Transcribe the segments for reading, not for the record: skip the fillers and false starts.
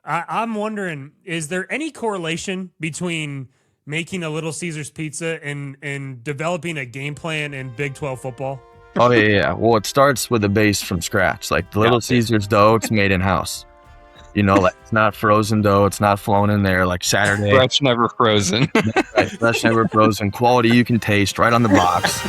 I'm wondering, is there any correlation between making a Little Caesars pizza and developing a game plan in Big 12 football? Oh yeah. Well, it starts with a base from scratch. Like the Little Caesars dough, it's made in house. Like it's not frozen dough. It's not flown in there like Saturday. Fresh, never frozen. Right, fresh, never frozen. Quality you can taste right on the box.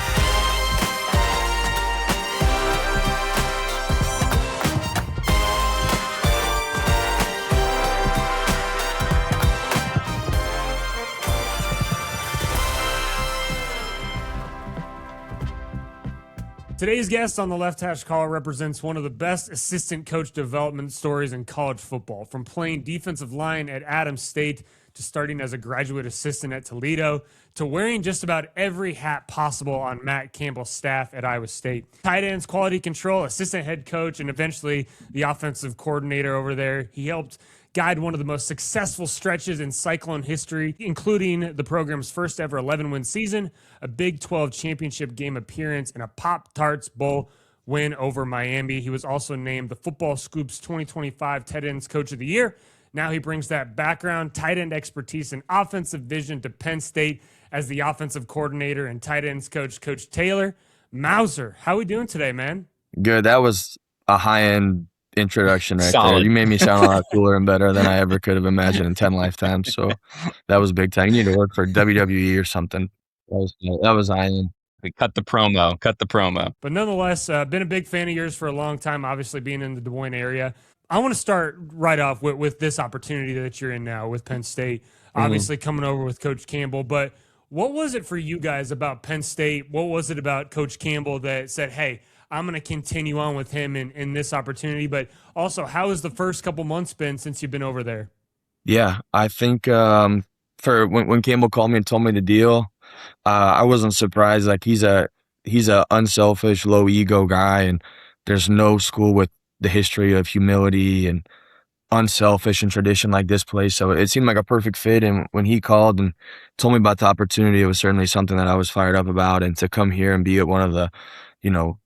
Today's guest on the Left Hash Call represents one of the best assistant coach development stories in college football, from playing defensive line at Adams State to starting as a graduate assistant at Toledo to wearing just about every hat possible on Matt Campbell's staff at Iowa State. Tight ends, quality control, assistant head coach, and eventually the offensive coordinator over there. He helped guide one of the most successful stretches in Cyclone history, including the program's first ever 11-win season, a Big 12 championship game appearance, and a Pop-Tarts Bowl win over Miami. He was also named the Football Scoop's 2025 Tight Ends Coach of the Year. Now he brings that background, tight end expertise, and offensive vision to Penn State as the offensive coordinator and tight ends coach, Coach Taylor Mauser. How are we doing today, man? Good. That was a high-end introduction right Solid. there. You made me sound a lot cooler and better than I ever could have imagined in 10 lifetimes. So that was big time. You need to work for WWE or something. That was high-end. Cut the promo. But nonetheless, been a big fan of yours for a long time, obviously being in the Des Moines area. I want to start right off with this opportunity that you're in now with Penn State, obviously coming over with Coach Campbell. But what was it for you guys about Penn State? What was it about Coach Campbell that said, hey, I'm going to continue on with him in this opportunity? But also, how has the first couple months been since you've been over there? Yeah, I think for when Campbell called me and told me the deal, I wasn't surprised. Like he's a unselfish, low ego guy, and there's no school with the history of humility and unselfish and tradition like this place. So it seemed like a perfect fit. And when he called and told me about the opportunity, it was certainly something that I was fired up about. And to come here and be at one of the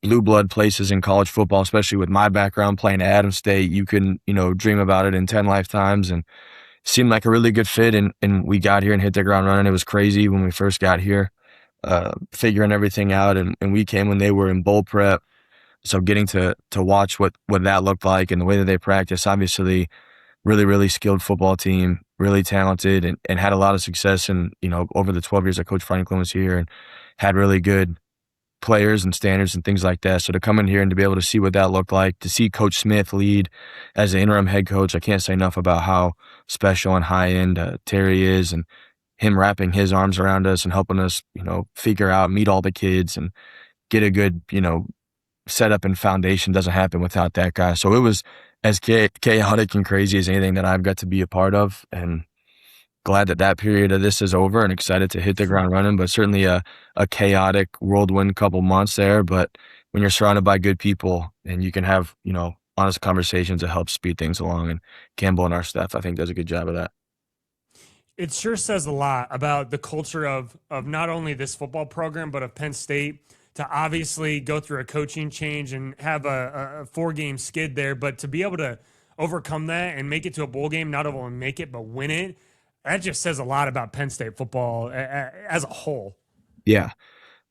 blue blood places in college football, especially with my background playing at Adams State, you can, dream about it in 10 lifetimes, and it seemed like a really good fit. And we got here and hit the ground running. It was crazy when we first got here, figuring everything out. And we came when they were in bowl prep. So getting to watch what that looked like and the way that they practice, obviously really, really skilled football team, really talented, and had a lot of success. And, over the 12 years that Coach Franklin was here, and had really good players and standards and things like that. So to come in here and to be able to see what that looked like, to see Coach Smith lead as the interim head coach, I can't say enough about how special and high end Terry is, and him wrapping his arms around us and helping us, figure out, meet all the kids and get a good, setup and foundation. Doesn't happen without that guy. So it was as chaotic and crazy as anything that I've got to be a part of, and glad that period of this is over and excited to hit the ground running. But certainly a chaotic whirlwind couple months there. But when you're surrounded by good people and you can have, honest conversations, it helps speed things along. And Campbell and our staff, I think, does a good job of that. It sure says a lot about the culture of not only this football program, but of Penn State, to obviously go through a coaching change and have a 4-game skid there, but to be able to overcome that and make it to a bowl game, not only make it, but win it, that just says a lot about Penn State football as a whole. Yeah.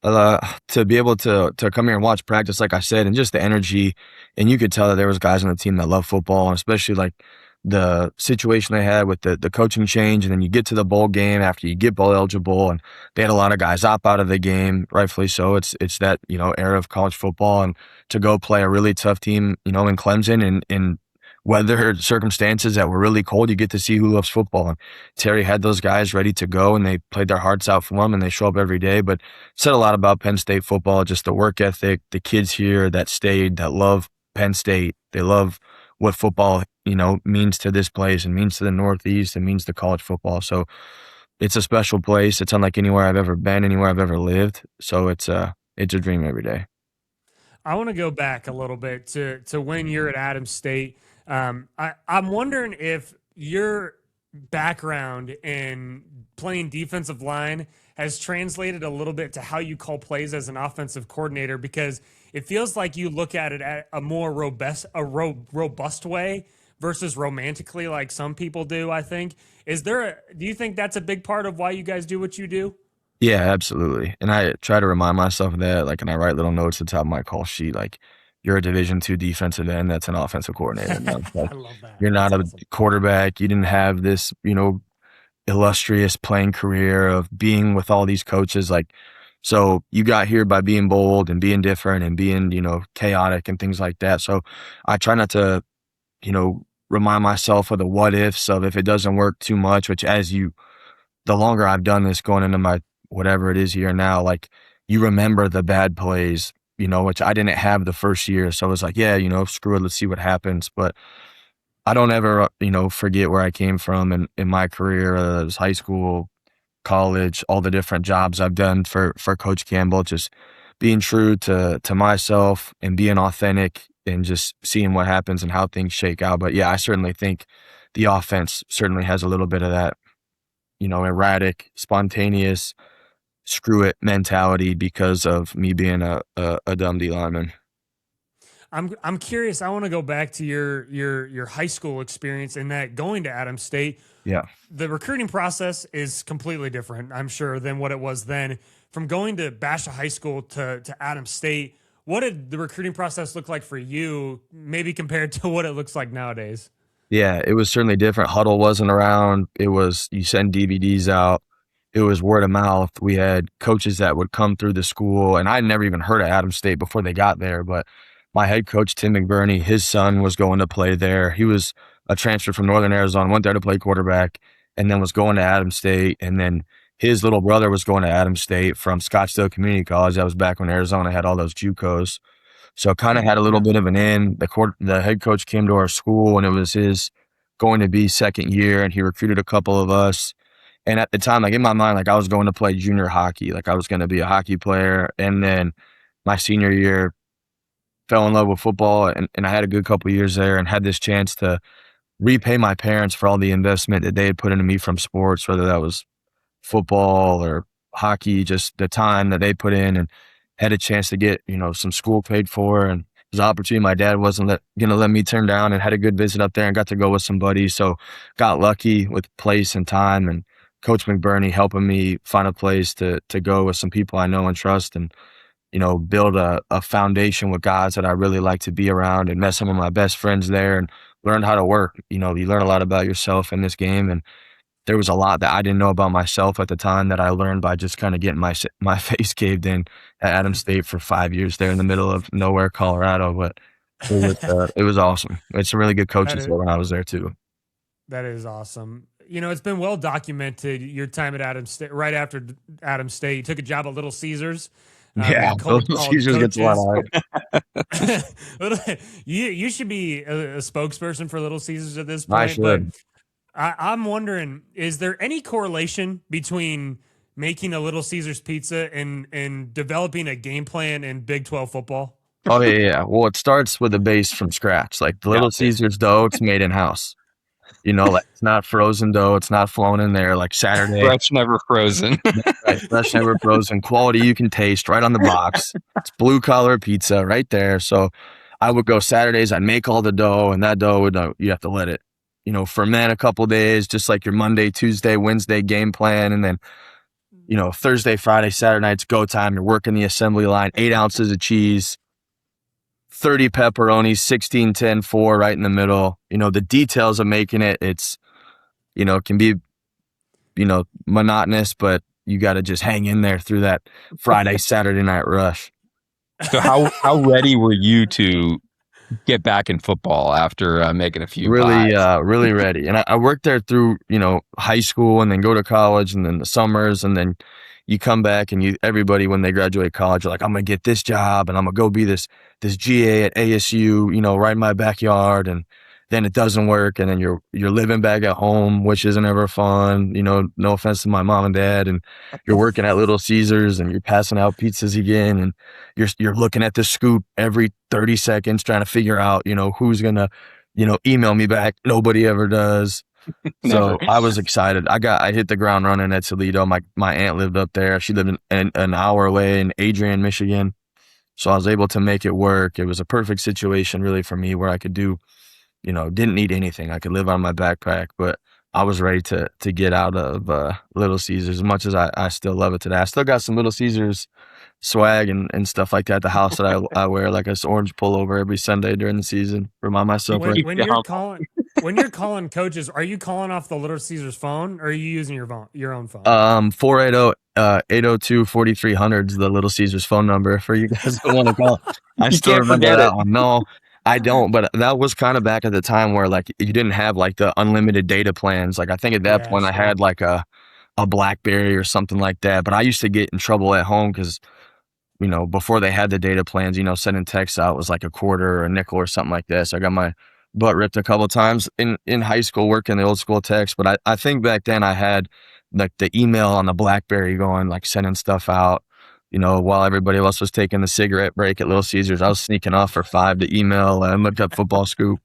To be able to come here and watch practice, like I said, and just the energy, and you could tell that there was guys on the team that love football, and especially like the situation they had with the coaching change, and then you get to the bowl game after you get bowl eligible, and they had a lot of guys opt out of the game, rightfully so. It's that, era of college football, and to go play a really tough team, in Clemson, and in weather circumstances that were really cold, you get to see who loves football. And Terry had those guys ready to go, and they played their hearts out for them, and they show up every day. But said a lot about Penn State football, just the work ethic, the kids here that stayed, that love Penn State. They love what football, means to this place and means to the Northeast and means to college football. So it's a special place. It's unlike anywhere I've ever been, anywhere I've ever lived. So it's a dream every day. I want to go back a little bit to when you're at Adams State. I'm wondering if your background in playing defensive line has translated a little bit to how you call plays as an offensive coordinator, because it feels like you look at it at a more robust way versus romantically like some people do, I think. Do you think that's a big part of why you guys do what you do? Yeah, absolutely. And I try to remind myself of that, like, and I write little notes at the top of my call sheet, like, you're a Division II defensive end. That's an offensive coordinator now. Like, I love that. you're That's not a awesome. quarterback. You didn't have this, illustrious playing career of being with all these coaches. Like, so you got here by being bold and being different and being, chaotic and things like that. So I try not to, remind myself of the what ifs of if it doesn't work too much, which the longer I've done this going into my whatever it is here now, like you remember the bad plays, which I didn't have the first year. So it's like, yeah, screw it, let's see what happens. But I don't ever, forget where I came from in my career, whether it was high school, college, all the different jobs I've done for Coach Campbell, just being true to myself and being authentic and just seeing what happens and how things shake out. But yeah, I certainly think the offense certainly has a little bit of that, erratic, spontaneous, screw it mentality because of me being a dumb D lineman. I'm curious. I want to go back to your high school experience and that going to Adams State. Yeah. The recruiting process is completely different, I'm sure, than what it was then. From going to Basha High School to Adams State, what did the recruiting process look like for you, maybe compared to what it looks like nowadays? Yeah, it was certainly different. Huddle wasn't around. It was, you send DVDs out. It was word of mouth. We had coaches that would come through the school, and I'd never even heard of Adams State before they got there. But my head coach, Tim McBurney, his son was going to play there. He was a transfer from Northern Arizona, went there to play quarterback, and then was going to Adams State. And then his little brother was going to Adams State from Scottsdale Community College. That was back when Arizona had all those JUCOs. So kind of had a little bit of an in. The head coach came to our school, and it was his going to be second year, and he recruited a couple of us. And at the time, like in my mind, like I was going to play junior hockey, like I was going to be a hockey player. And then my senior year, fell in love with football, and I had a good couple of years there and had this chance to repay my parents for all the investment that they had put into me from sports, whether that was football or hockey, just the time that they put in, and had a chance to get, some school paid for. And it was an opportunity my dad wasn't going to let me turn down, and had a good visit up there and got to go with some buddies. So got lucky with place and time, and Coach McBurney helping me find a place to go with some people I know and trust, and build a foundation with guys that I really like to be around, and met some of my best friends there and learned how to work. You learn a lot about yourself in this game, and there was a lot that I didn't know about myself at the time that I learned by just kind of getting my face caved in at Adams State for 5 years there in the middle of nowhere, Colorado. But it was awesome. It's a really good coaching school when I was there too. That is awesome. It's been well documented your time at Adams State. Right after Adams State, you took a job at Little Caesars. Yeah, Little Caesars gets a lot of hype. You should be a spokesperson for Little Caesars at this point. I should. But I'm wondering, is there any correlation between making a Little Caesars pizza and developing a game plan in Big 12 football? Oh yeah. Well, it starts with a base from scratch. Like the Little Caesars dough, it's made in house. Like it's not frozen dough. It's not flown in there like Saturday. Fresh, never frozen. Right, fresh, never frozen. Quality you can taste right on the box. It's blue collar pizza right there. So I would go Saturdays. I'd make all the dough, and that dough you have to let it, ferment a couple days, just like your Monday, Tuesday, Wednesday game plan, and then Thursday, Friday, Saturday night's go time. You're working the assembly line. 8 ounces of cheese. 30 pepperonis, 16, 10, 4 right in the middle. The details of making it, it's, can be, monotonous, but you got to just hang in there through that Friday, Saturday night rush. So how ready were you to get back in football after making a few really ready? And I worked there through, high school, and then go to college, and then the summers, and then you come back, and everybody when they graduate college are like, I'm gonna get this job, and I'm gonna go be this GA at ASU, right in my backyard, and then it doesn't work, and then you're living back at home, which isn't ever fun. No offense to my mom and dad, and you're working at Little Caesars, and you're passing out pizzas again, and you're looking at the scoop every 30 seconds trying to figure out, who's gonna, email me back. Nobody ever does. So I was excited. I hit the ground running at Toledo. My aunt lived up there. She lived an hour away in Adrian, Michigan. So I was able to make it work. It was a perfect situation really for me, where I could do, didn't need anything. I could live on my backpack, but I was ready to get out of Little Caesars as much as I still love it today. I still got some Little Caesars swag and stuff like that at the house that I wear, like this orange pullover every Sunday during the season. Remind myself. When you're calling coaches, are you calling off the Little Caesars phone, or are you using your own phone? 480 802 4300 is the Little Caesars phone number for you guys who want to call. I still can't remember forget that it. one. No, I don't, but that was kind of back at the time where like you didn't have like the unlimited data plans. Like I think at that Yeah, point I sure. had like a BlackBerry or something like that. But I used to get in trouble at home because before they had the data plans, sending texts out was like a quarter or a nickel or something like this. I got my butt ripped a couple of times in high school working the old school text. But I think back then I had like the email on the BlackBerry going, like sending stuff out, while everybody else was taking the cigarette break at Little Caesars. I was sneaking off for 5 to email and look up Football Scoop.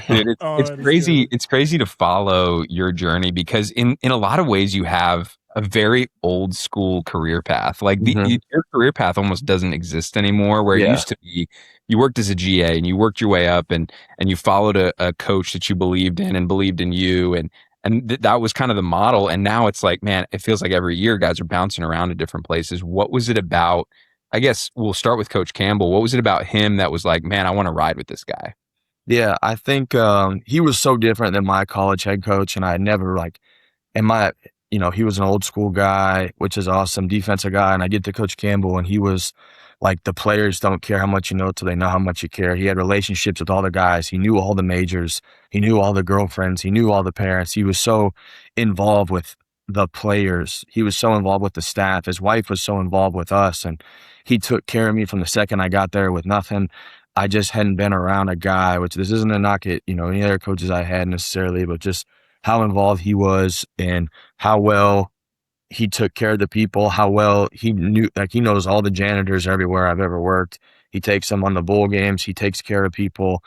Dude, it's That is crazy. good. It's crazy to follow your journey because in a lot of ways you have a very old school career path. Like Mhm. your career path almost doesn't exist anymore. Where it Yeah. used to be, you worked as a GA and you worked your way up and you followed a coach that you believed in and believed in you and that was kind of the model. And now it's like, man, it feels like every year guys are bouncing around to different places. What was it about? I guess we'll start with Coach Campbell. What was it about him that was like, man, I want to ride with this guy? Yeah, I think he was so different than my college head coach, and I never like, and he was an old school guy, which is awesome, defensive guy, and I get to Coach Campbell, and he was like, the players don't care how much you know till they know how much you care. He had relationships with all the guys. He knew all the majors. He knew all the girlfriends. He knew all the parents. He was so involved with the players. He was so involved with the staff. His wife was so involved with us, and he took care of me from the second I got there with nothing. I just hadn't been around a guy, which this isn't a knock at, any other coaches I had necessarily, but just how involved he was and how well he took care of the people, how well he knew, like he knows all the janitors everywhere I've ever worked. He takes them on the bowl games. He takes care of people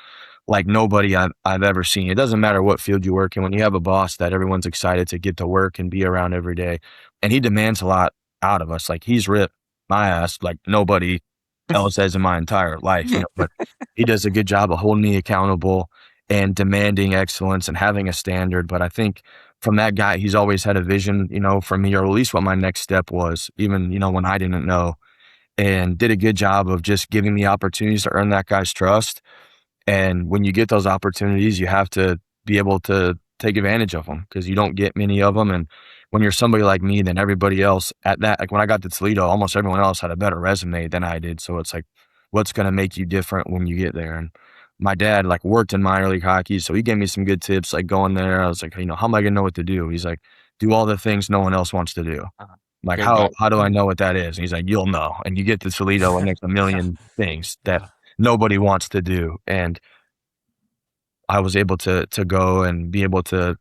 like nobody I've ever seen. It doesn't matter what field you work in. When you have a boss that everyone's excited to get to work and be around every day, and he demands a lot out of us. Like he's ripped my ass like nobody else has in my entire life, but he does a good job of holding me accountable and demanding excellence and having a standard. But I think from that guy, he's always had a vision, for me, or at least what my next step was, even, when I didn't know, and did a good job of just giving me opportunities to earn that guy's trust. And when you get those opportunities, you have to be able to take advantage of them because you don't get many of them. And when you're somebody like me, then everybody else at that, like when I got to Toledo, almost everyone else had a better resume than I did. So it's like, what's going to make you different when you get there? And my dad like worked in minor league hockey. So he gave me some good tips, like going there. I was like, how am I going to know what to do? He's like, do all the things no one else wants to do. Like, Good how do I know what that is? And he's like, you'll know. And you get to Toledo and there's a million things that nobody wants to do. And I was able to go and be able to,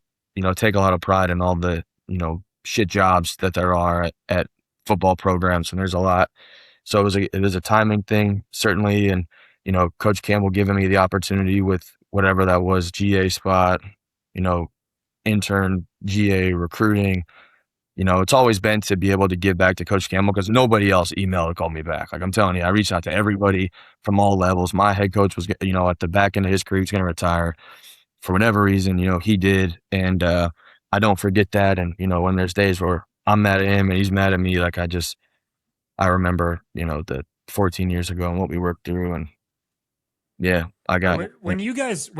take a lot of pride in all the, shit jobs that there are at football programs. And there's a lot. So it was a timing thing, certainly. And, Coach Campbell giving me the opportunity with whatever that was, GA spot, intern, GA recruiting. It's always been to be able to give back to Coach Campbell because nobody else emailed or called me back. Like I'm telling you, I reached out to everybody from all levels. My head coach was, at the back end of his career, he's going to retire for whatever reason, he did. And I don't forget that. And, when there's days where I'm mad at him and he's mad at me, like I remember, the 14 years ago and what we worked through. And yeah, I got when you guys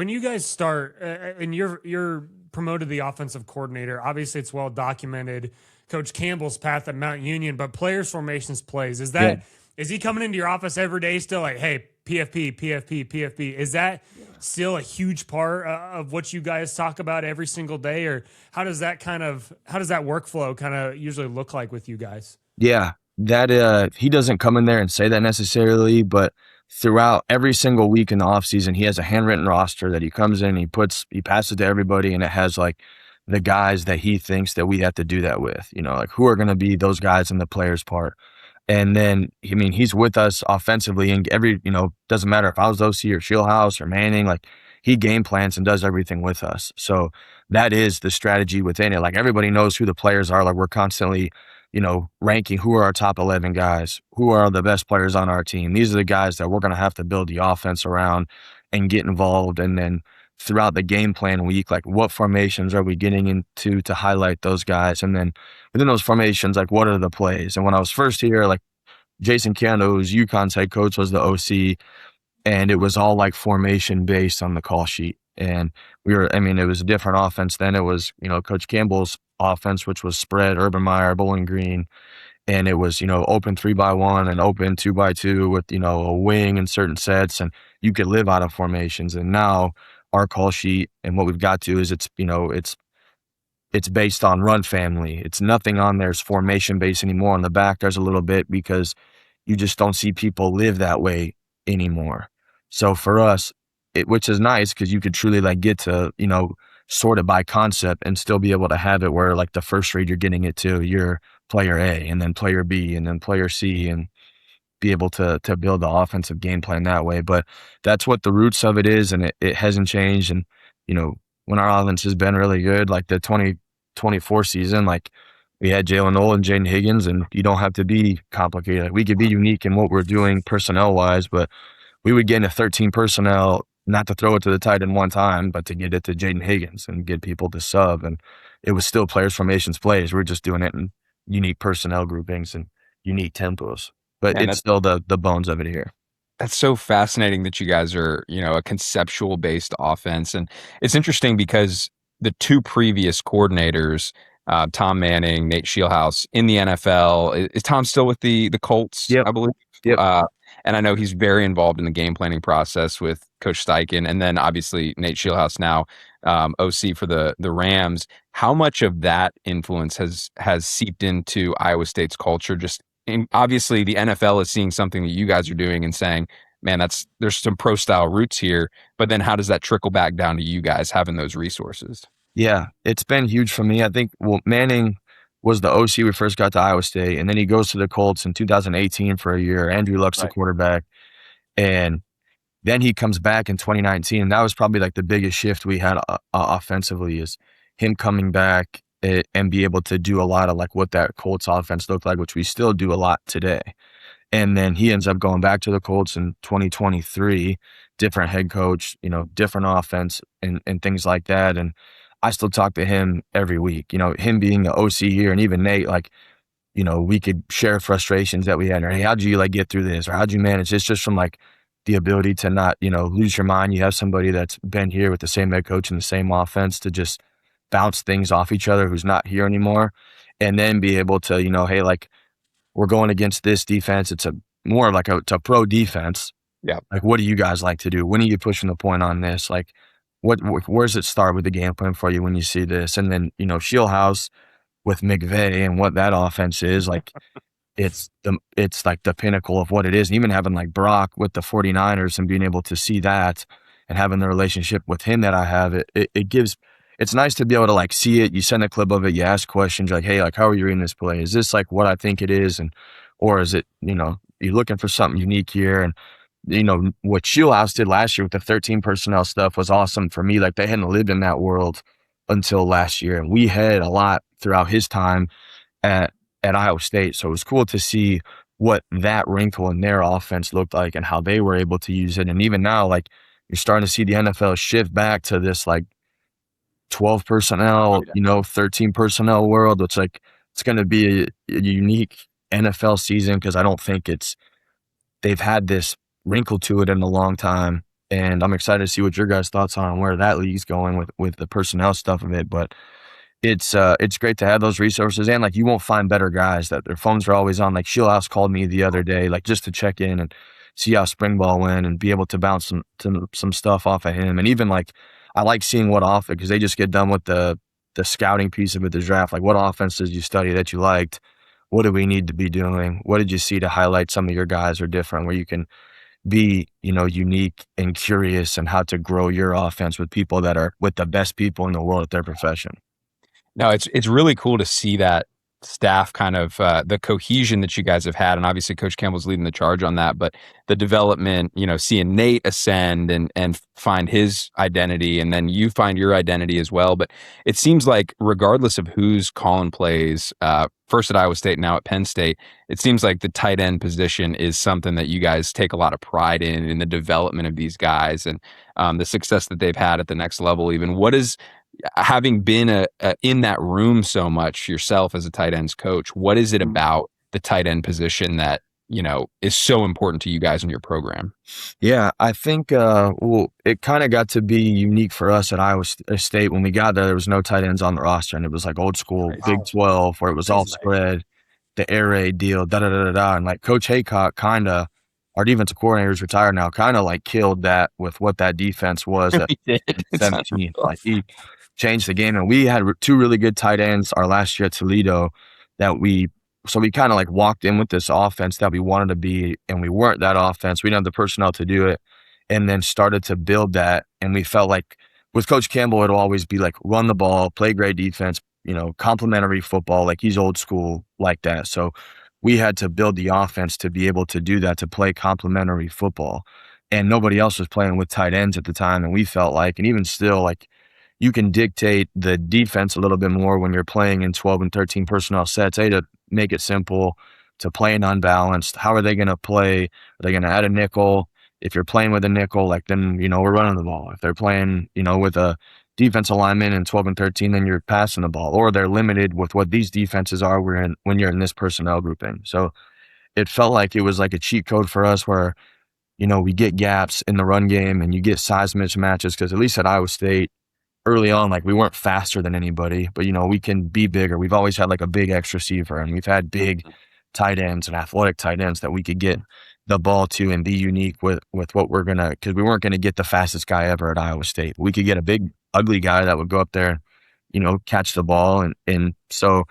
start and you're promoted the offensive coordinator. Obviously, it's well documented. Coach Campbell's path at Mount Union, but players formations plays is that is he coming into your office every day still like, hey, PFP, PFP, PFP? Is that still a huge part of what you guys talk about every single day, or how does that workflow kind of usually look like with you guys? Yeah, that he doesn't come in there and say that necessarily, but throughout every single week in the off season, he has a handwritten roster that he comes in, he passes to everybody, and it has like the guys that he thinks that we have to do that with, like who are going to be those guys in the players part. And then, he's with us offensively and doesn't matter if I was OC or Shieldhouse or Manning, like he game plans and does everything with us. So that is the strategy within it. Like everybody knows who the players are. Like we're constantly, ranking who are our top 11 guys, who are the best players on our team. These are the guys that we're going to have to build the offense around. and get involved. And then throughout the game plan week, like what formations are we getting into to highlight those guys? And then within those formations, like what are the plays? And when I was first here, like Jason Cando, who's UConn's head coach, was the OC, and it was all like formation based on the call sheet. And it was a different offense then. It was, Coach Campbell's offense, which was spread, Urban Meyer, Bowling Green. And it was, open 3x1 and open 2x2 with, a wing in certain sets. And you could live out of formations. And now our call sheet and what we've got to is it's based on run family. It's nothing on there's formation based anymore. On the back, there's a little bit because you just don't see people live that way anymore. So for us, which is nice because you could truly like get to, sort it by concept and still be able to have it where like the first read you're getting it to your player A and then player B and then player C and be able to build the offensive game plan that way. But that's what the roots of it is, and it hasn't changed. And, when our offense has been really good, like the 2024 season, like we had Jalen Noel and Jaden Higgins, and you don't have to be complicated. Like, we could be unique in what we're doing personnel-wise, but we would get into 13 personnel, not to throw it to the tight end one time, but to get it to Jaden Higgins and get people to sub. And it was still players, formations, plays. We're just doing it in unique personnel groupings and unique tempos. But And it's still the bones of it here. that's so fascinating that you guys are, a conceptual based offense. And it's interesting because the two previous coordinators, Tom Manning, Nate Scheelhaase, in the NFL, is Tom still with the Colts, Yep. I believe? Yep. And I know he's very involved in the game planning process with Coach Steichen, and then obviously Nate Scheelhaase now, OC for the Rams. How much of that influence has seeped into Iowa State's culture? Obviously, the NFL is seeing something that you guys are doing and saying, "Man, there's some pro style roots here." But then, how does that trickle back down to you guys having those resources? Yeah, it's been huge for me. I think, Manning was the OC we first got to Iowa State, and then he goes to the Colts in 2018 for a year. Andrew Luck's the Right. quarterback, and then he comes back in 2019, and that was probably like the biggest shift we had offensively is him coming back and be able to do a lot of like what that Colts offense looked like, which we still do a lot today. And then he ends up going back to the Colts in 2023, different head coach, different offense and things like that. And I still talk to him every week, him being the OC here, and even Nate, like, we could share frustrations that we had. Or, hey, how'd you like get through this? Or how'd you manage this? Just from like the ability to not, lose your mind. You have somebody that's been here with the same head coach and the same offense to just bounce things off each other who's not here anymore. And then be able to, hey, like, we're going against this defense. It's it's a pro defense. Yeah. Like, what do you guys like to do? When are you pushing the point on this? Like, where does it start with the game plan for you when you see this? And then, Scheelhaase with McVay and what that offense is, like, it's like the pinnacle of what it is. And even having like Brock with the 49ers and being able to see that and having the relationship with him that I have, it's nice to be able to like see it. You send a clip of it, you ask questions like, hey, like, how are you reading this play? Is this like what I think it is? Or is it, you're looking for something unique here? And, what Scheelhaase did last year with the 13 personnel stuff was awesome for me. Like, they hadn't lived in that world until last year. And we had a lot throughout his time at Iowa State. So it was cool to see what that wrinkle in their offense looked like and how they were able to use it. And even now, like, you're starting to see the NFL shift back to this like 12 personnel, 13 personnel world. It's like, it's going to be a unique NFL season because I don't think they've had this wrinkle to it in a long time. And I'm excited to see what your guys' thoughts are on where that league's going with the personnel stuff of it. But it's great to have those resources, and like, you won't find better guys that their phones are always on. Like, Scheelhaase called me the other day, like, just to check in and see how spring ball went and be able to bounce some stuff off of him. And even like, I like seeing what offense, because they just get done with the scouting piece of it, the draft. Like, what offenses you study that you liked? What do we need to be doing? What did you see to highlight some of your guys are different, where you can be, unique and curious, and how to grow your offense with people that are with the best people in the world at their profession. No, it's really cool to see that staff kind of the cohesion that you guys have had, and obviously Coach Campbell's leading the charge on that, but the development, seeing Nate ascend and find his identity, and then you find your identity as well. But it seems like regardless of who's calling plays, first at Iowa State, now at Penn State, it seems like the tight end position is something that you guys take a lot of pride in the development of these guys and the success that they've had at the next level. Even what is having been in that room so much yourself as a tight ends coach, what is it about the tight end position that, is so important to you guys in your program? Yeah, I think it kind of got to be unique for us at Iowa State. When we got there was no tight ends on the roster, and it was like old school Big 12 where it was all spread, the air raid deal, da-da-da-da-da. And like Coach Haycock our defensive coordinator is retired now, kind of like killed that with what that defense was at 17. Like he changed the game, and we had two really good tight ends our last year at Toledo so we kind of like walked in with this offense that we wanted to be, and we weren't that offense. We didn't have the personnel to do it, and then started to build that. And we felt like with Coach Campbell, it'll always be like run the ball, play great defense, complementary football. Like he's old school like that. So we had to build the offense to be able to do that, to play complementary football. And nobody else was playing with tight ends at the time. And we felt like, and even still, like you can dictate the defense a little bit more when you're playing in 12 and 13 personnel sets, to make it simple, to play an unbalanced. How are they going to play? Are they going to add a nickel? If you're playing with a nickel, like then, we're running the ball. If they're playing, with a defense alignment in 12 and 13, then you're passing the ball, or they're limited with what these defenses are when you're in this personnel grouping. So it felt like it was like a cheat code for us where, we get gaps in the run game and you get size mismatches, because at least at Iowa State, early on, like we weren't faster than anybody, but we can be bigger. We've always had like a big X receiver, and we've had big tight ends and athletic tight ends that we could get the ball to and be unique with what we're gonna, because we weren't gonna get the fastest guy ever at Iowa State. We could get a big ugly guy that would go up there, catch the ball, and so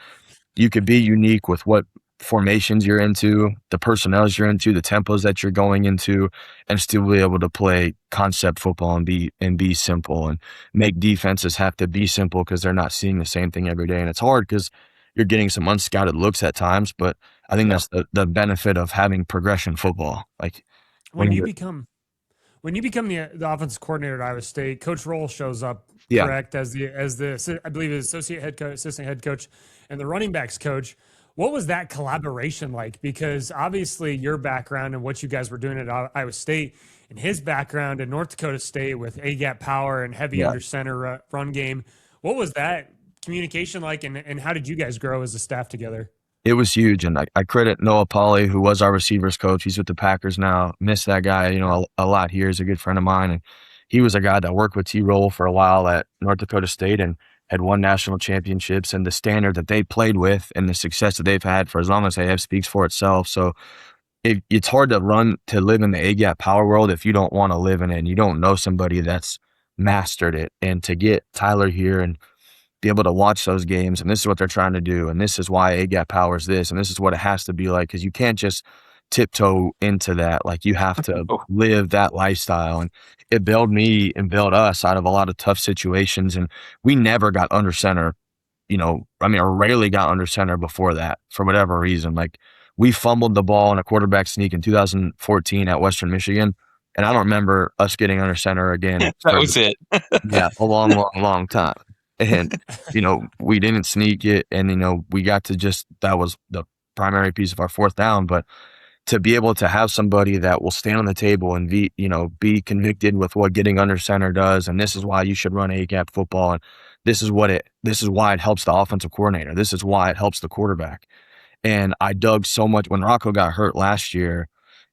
you could be unique with what formations you're into, the personnels you're into, the tempos that you're going into, and still be able to play concept football and be simple, and make defenses have to be simple because they're not seeing the same thing every day. And it's hard because you're getting some unscouted looks at times, but I think that's the benefit of having progression football. Like when you become the offensive coordinator at Iowa State, Coach Roll shows up, correct, as the I believe his assistant head coach, and the running backs coach. What was that collaboration like? Because obviously your background and what you guys were doing at Iowa State, and his background in North Dakota State with A-gap power and heavy under center run game. What was that communication like, and how did you guys grow as a staff together? It was huge, and I credit Noah Pauly, who was our receivers coach. He's with the Packers now. Miss that guy, a lot here. He's a good friend of mine, and he was a guy that worked with T-Roll for a while at North Dakota State and had won national championships, and the standard that they played with and the success that they've had for as long as they have speaks for itself. So it's hard to live in the A-gap power world if you don't want to live in it and you don't know somebody that's mastered it. And to get Tyler here and be able to watch those games, and this is what they're trying to do, and this is why A-gap power is this, and this is what it has to be like, because you can't just tiptoe into that. Like you have to live that lifestyle, and it built me and built us out of a lot of tough situations. And we never got under center, or rarely got under center before that for whatever reason. Like we fumbled the ball in a quarterback sneak in 2014 at Western Michigan, and I don't remember us getting under center again. That was it. A long time. And, we didn't sneak it, and, we got to that was the primary piece of our fourth down. But to be able to have somebody that will stand on the table and be convicted with what getting under center does, and this is why you should run A-gap football, and this is why it helps the offensive coordinator. This is why it helps the quarterback. And I dug so much when Rocco got hurt last year.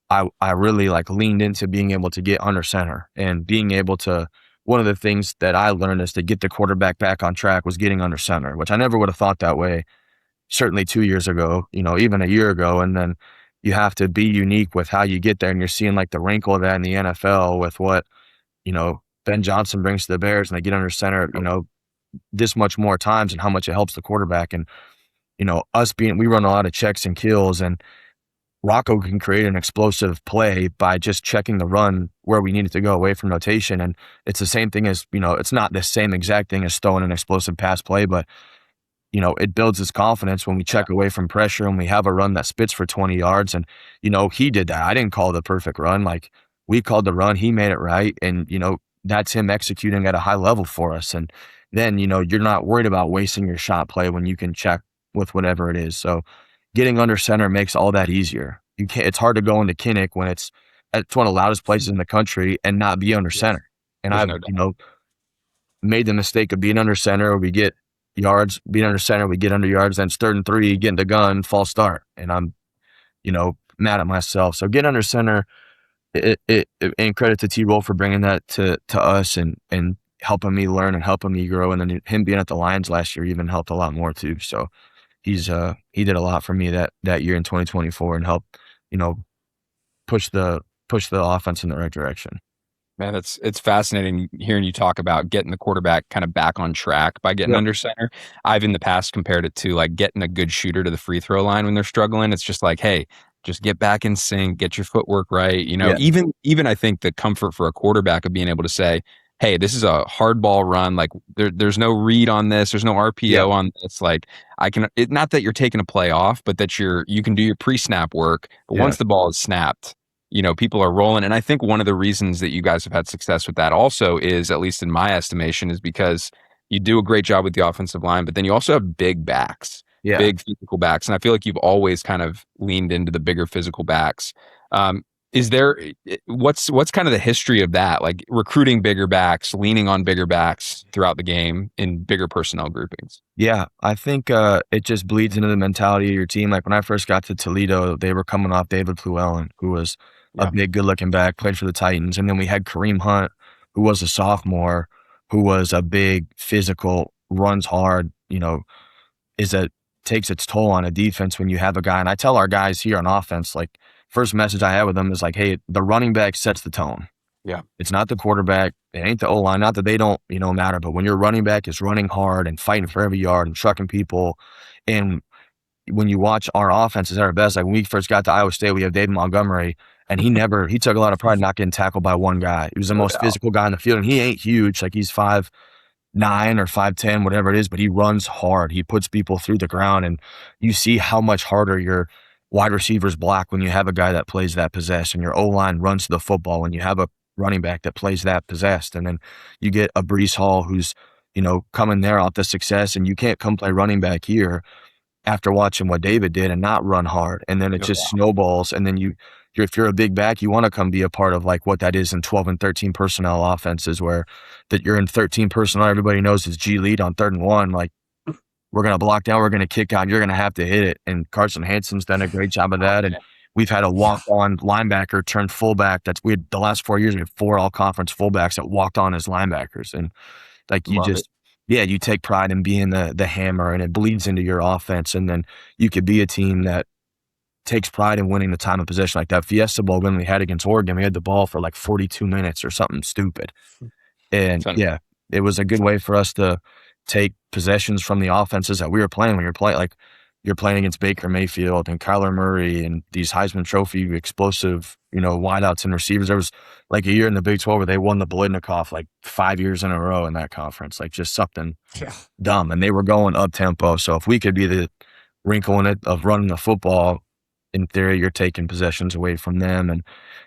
I really leaned into being able to get under center and being able to. One of the things that I learned is to get the quarterback back on track was getting under center, which I never would have thought that way. Certainly 2 years ago, even a year ago. And then you have to be unique with how you get there. And you're seeing the wrinkle of that in the NFL with what, Ben Johnson brings to the Bears, and they get under center, this much more times, and how much it helps the quarterback. And, we run a lot of checks and kills, and Rocco can create an explosive play by just checking the run where we need it to go away from rotation. And it's the same thing as, it's not the same exact thing as throwing an explosive pass play, but it builds his confidence when we check away from pressure and we have a run that spits for 20 yards. And, he did that. I didn't call the perfect run. Like, we called the run, he made it right. And, that's him executing at a high level for us. And then, you're not worried about wasting your shot play when you can check with whatever it is. So getting under center makes all that easier. It's hard to go into Kinnick when it's one of the loudest places in the country and not be under center. And I've, made the mistake of being under center. We get yards, being under center, we get under yards, then it's 3rd and 3, getting the gun, false start. And I'm, mad at myself. So get under center, and credit to T-Roll for bringing that to us and helping me learn and helping me grow. And then him being at the Lions last year even helped a lot more too. So he did a lot for me that year in 2024 and helped, push the offense in the right direction. Man, it's fascinating hearing you talk about getting the quarterback kind of back on track by getting under center. I've in the past compared it to like getting a good shooter to the free throw line when they're struggling. It's just like, hey, just get back in sync, get your footwork right. Even I think the comfort for a quarterback of being able to say, hey, this is a hard ball run. Like there's no read on this. There's no RPO on this. Like not that you're taking a play off, but that you can do your pre-snap work. But once the ball is snapped, people are rolling. And I think one of the reasons that you guys have had success with that also is, at least in my estimation, is because you do a great job with the offensive line, but then you also have big backs, big physical backs. And I feel like you've always kind of leaned into the bigger physical backs. What's kind of the history of that? Like recruiting bigger backs, leaning on bigger backs throughout the game in bigger personnel groupings? Yeah, I think it just bleeds into the mentality of your team. Like when I first got to Toledo, they were coming off David Llewellyn, who was a big, good-looking back, played for the Titans. And then we had Kareem Hunt, who was a sophomore, who was a big, physical, runs hard, takes its toll on a defense when you have a guy. And I tell our guys here on offense, like, first message I have with them is like, hey, the running back sets the tone. Yeah. It's not the quarterback. It ain't the O-line. Not that they don't, matter. But when your running back is running hard and fighting for every yard and trucking people, and when you watch our offenses at our best, like when we first got to Iowa State, we have David Montgomery, and he took a lot of pride in not getting tackled by one guy. He was the most physical guy in the field, and he ain't huge. Like he's 5'9" or 5'10", whatever it is, but he runs hard. He puts people through the ground, and you see how much harder your wide receivers block when you have a guy that plays that possessed, and your O-line runs the football when you have a running back that plays that possessed. And then you get a Breece Hall who's, coming there off the success, and you can't come play running back here after watching what David did and not run hard. And then it just snowballs. And then if you're a big back, you want to come be a part of like what that is in 12 and 13 personnel offenses, where that you're in 13 personnel. Everybody knows it's G lead on 3rd and 1. Like, we're going to block down, we're going to kick out, you're going to have to hit it. And Carson Hanson's done a great job of that. And we've had a walk-on linebacker turned fullback. The last 4 years, we had 4 all-conference fullbacks that walked on as linebackers. And like you take pride in being the hammer, and it bleeds into your offense. And then you could be a team that takes pride in winning the time of possession. Like that Fiesta Bowl when we had against Oregon, we had the ball for like 42 minutes or something stupid. And it was a good way for us to take possessions from the offenses that we were playing. When you're playing against Baker Mayfield and Kyler Murray and these Heisman Trophy explosive, wideouts and receivers. There was like a year in the Big 12 where they won the Bolitnikoff like 5 years in a row in that conference, like just something dumb. And they were going up tempo. So if we could be the wrinkle in it of running the football, in theory, you're taking possessions away from them. And,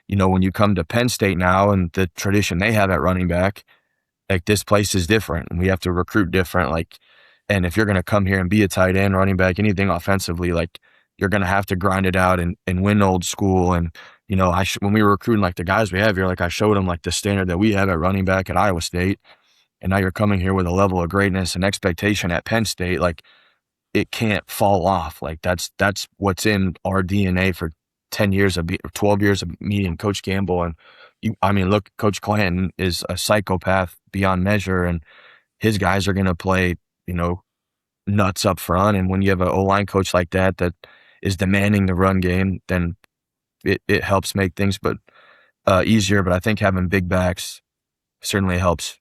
when you come to Penn State now and the tradition they have at running back, like this place is different and we have to recruit different. Like, and if you're going to come here and be a tight end, running back, anything offensively, like you're going to have to grind it out and win old school. And, when we were recruiting like the guys we have here, like I showed them like the standard that we have at running back at Iowa State. And now you're coming here with a level of greatness and expectation at Penn State. Like it can't fall off. Like that's what's in our DNA for 10 years of 12 years of me and Coach Campbell. And look, Coach Clanton is a psychopath beyond measure, and his guys are going to play, nuts up front. And when you have an O-line coach like that is demanding the run game, then it helps make things easier. But I think having big backs certainly helps,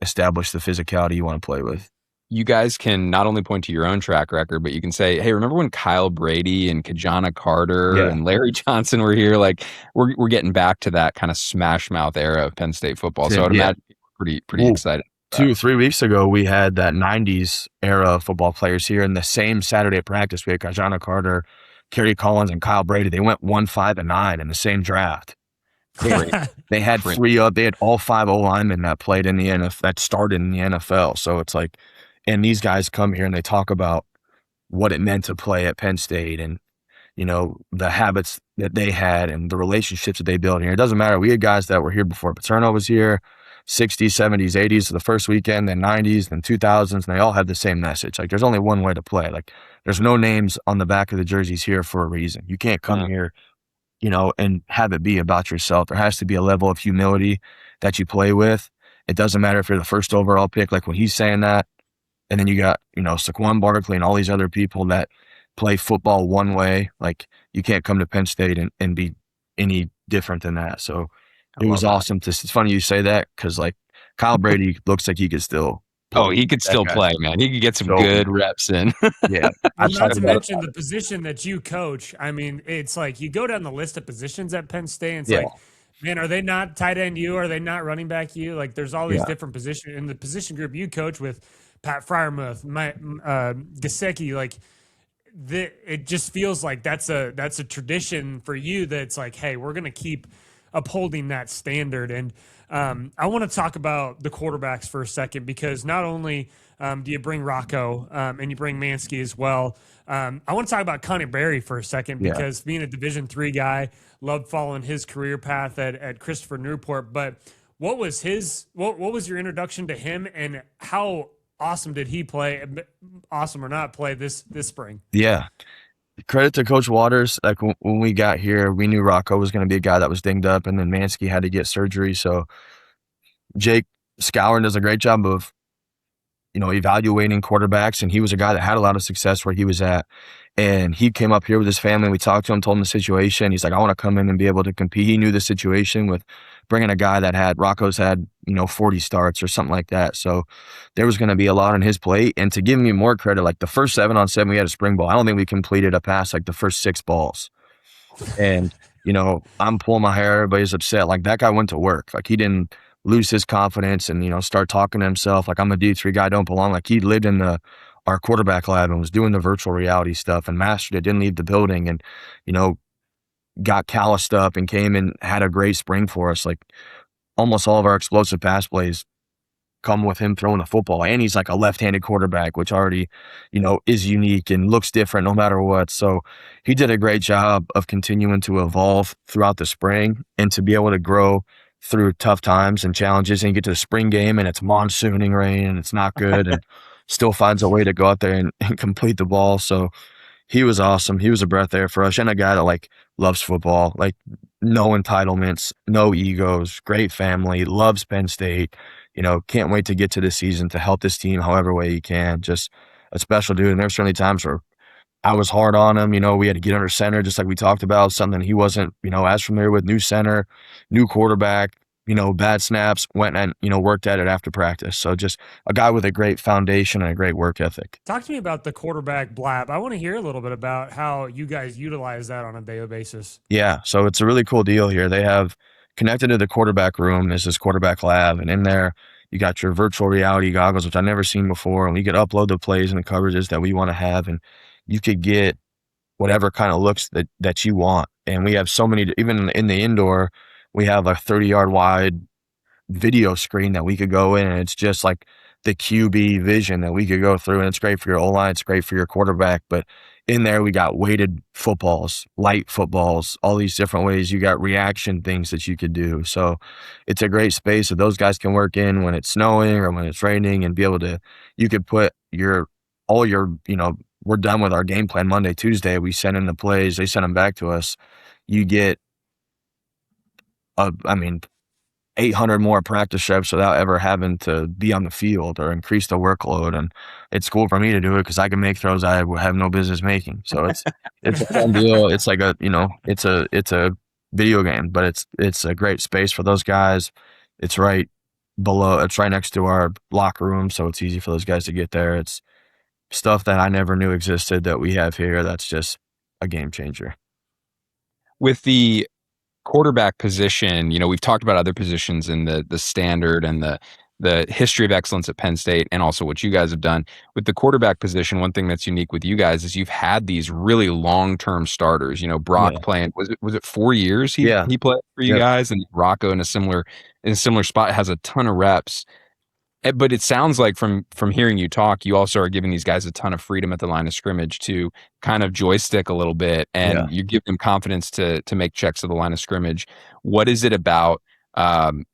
establish the physicality you want to play with. You guys can not only point to your own track record, but you can say, hey, remember when Kyle Brady and Kajana Carter and Larry Johnson were here? Like we're getting back to that kind of smash mouth era of Penn State football. So I would imagine pretty excited. 2 3 weeks ago, we had that 90s era of football players here in the same Saturday practice. We had Kajana Carter, Kerry Collins, and Kyle Brady. They went 1-5-9 in the same draft. They had they had all 5 O-linemen that played in the NFL, that started in the NFL. So it's like, and these guys come here and they talk about what it meant to play at Penn State and, the habits that they had and the relationships that they built here. It doesn't matter. We had guys that were here before Paterno was here, 60s, 70s, 80s, the first weekend, then 90s, then 2000s, and they all had the same message. Like, there's only one way to play. Like, there's no names on the back of the jerseys here for a reason. You can't come here, and have it be about yourself. There has to be a level of humility that you play with. It doesn't matter if you're the first overall pick, like when he's saying that, and then you got, Saquon Barkley and all these other people that play football one way. Like, you can't come to Penn State and be any different than that. So it was awesome it's funny you say that, because like Kyle Brady looks like he could still he could still play, man. He could get some good reps in. Yeah. Not to mention the position that you coach. I mean, it's like you go down the list of positions at Penn State, and it's like, man, are they not tight end you? Are they not running back you? Like, there's all these different positions. In the position group you coach with Pat Fryermuth, Gesicki, like, it just feels like that's a tradition for you that's like, hey, we're going to keep upholding that standard. And I want to talk about the quarterbacks for a second, because not only do you bring Rocco and you bring Mansky as well. I want to talk about Connor Berry for a second, because being a Division III guy, loved following his career path at Christopher Newport. But what was what was your introduction to him, and how awesome did he play, awesome or not, play this spring? Yeah. Credit to Coach Waters. Like, when we got here, we knew Rocco was going to be a guy that was dinged up, and then Mansky had to get surgery. So Jake Scourin does a great job of, evaluating quarterbacks, and he was a guy that had a lot of success where he was at. And he came up here with his family. We talked to him, told him the situation. He's like, I want to come in and be able to compete. He knew the situation with bringing a guy that Rocco's had, 40 starts or something like that. So there was going to be a lot on his plate. And to give me more credit, like the first 7-on-7, we had a spring ball. I don't think we completed a pass like the first 6 balls. And, I'm pulling my hair. Everybody's upset. Like, that guy went to work. Like, he didn't lose his confidence and, start talking to himself like, I'm a D3 guy, don't belong. Like, he lived in our quarterback lab and was doing the virtual reality stuff and mastered it, didn't leave the building, and, got calloused up and came and had a great spring for us. Like, almost all of our explosive pass plays come with him throwing the football. And he's like a left-handed quarterback, which already, is unique and looks different no matter what. So he did a great job of continuing to evolve throughout the spring and to be able to grow through tough times and challenges, and you get to the spring game and it's monsooning rain and it's not good and still finds a way to go out there and complete the ball. So he was awesome. He was a breath of air for us, and a guy that like loves football, like no entitlements, no egos, great family, loves Penn State, can't wait to get to this season to help this team however way he can. Just a special dude. And there's certainly times where I was hard on him. We had to get under center, just like we talked about, something he wasn't, as familiar with. New center, new quarterback, bad snaps, went and, worked at it after practice. So just a guy with a great foundation and a great work ethic. Talk to me about the quarterback blab. I want to hear a little bit about how you guys utilize that on a daily basis. Yeah. So it's a really cool deal here. They have connected to the quarterback room is this quarterback lab. And in there, you got your virtual reality goggles, which I've never seen before. And we could upload the plays and the coverages that we want to have. And you could get whatever kind of looks that you want. And we have so many, even in the indoor, we have a 30-yard wide video screen that we could go in, and it's just like the QB vision that we could go through, and it's great for your O-line, it's great for your quarterback. But in there, we got weighted footballs, light footballs, all these different ways. You got reaction things that you could do. So it's a great space that those guys can work in when it's snowing or when it's raining, and be able to, you could put all your, we're done with our game plan Monday, Tuesday. We send in the plays, they send them back to us. You get 800 more practice reps without ever having to be on the field or increase the workload. And it's cool for me to do it because I can make throws I have no business making. So it's a fun deal. It's like it's a video game, but it's a great space for those guys. It's right next to our locker room, so it's easy for those guys to get there. It's stuff that I never knew existed that we have here. That's just a game changer. With the quarterback position, we've talked about other positions in the standard and the the history of excellence at Penn State and also what you guys have done with the quarterback position. One thing that's unique with you guys is you've had these really long-term starters. You know, Brock Yeah. playing, was it 4 years Yeah. he played for you Yep. guys, and Rocco in a similar spot has a ton of reps. But it sounds like from hearing you talk, you also are giving these guys a ton of freedom at the line of scrimmage to kind of joystick a little bit, Yeah. and you give them confidence to make checks to the line of scrimmage. What is it about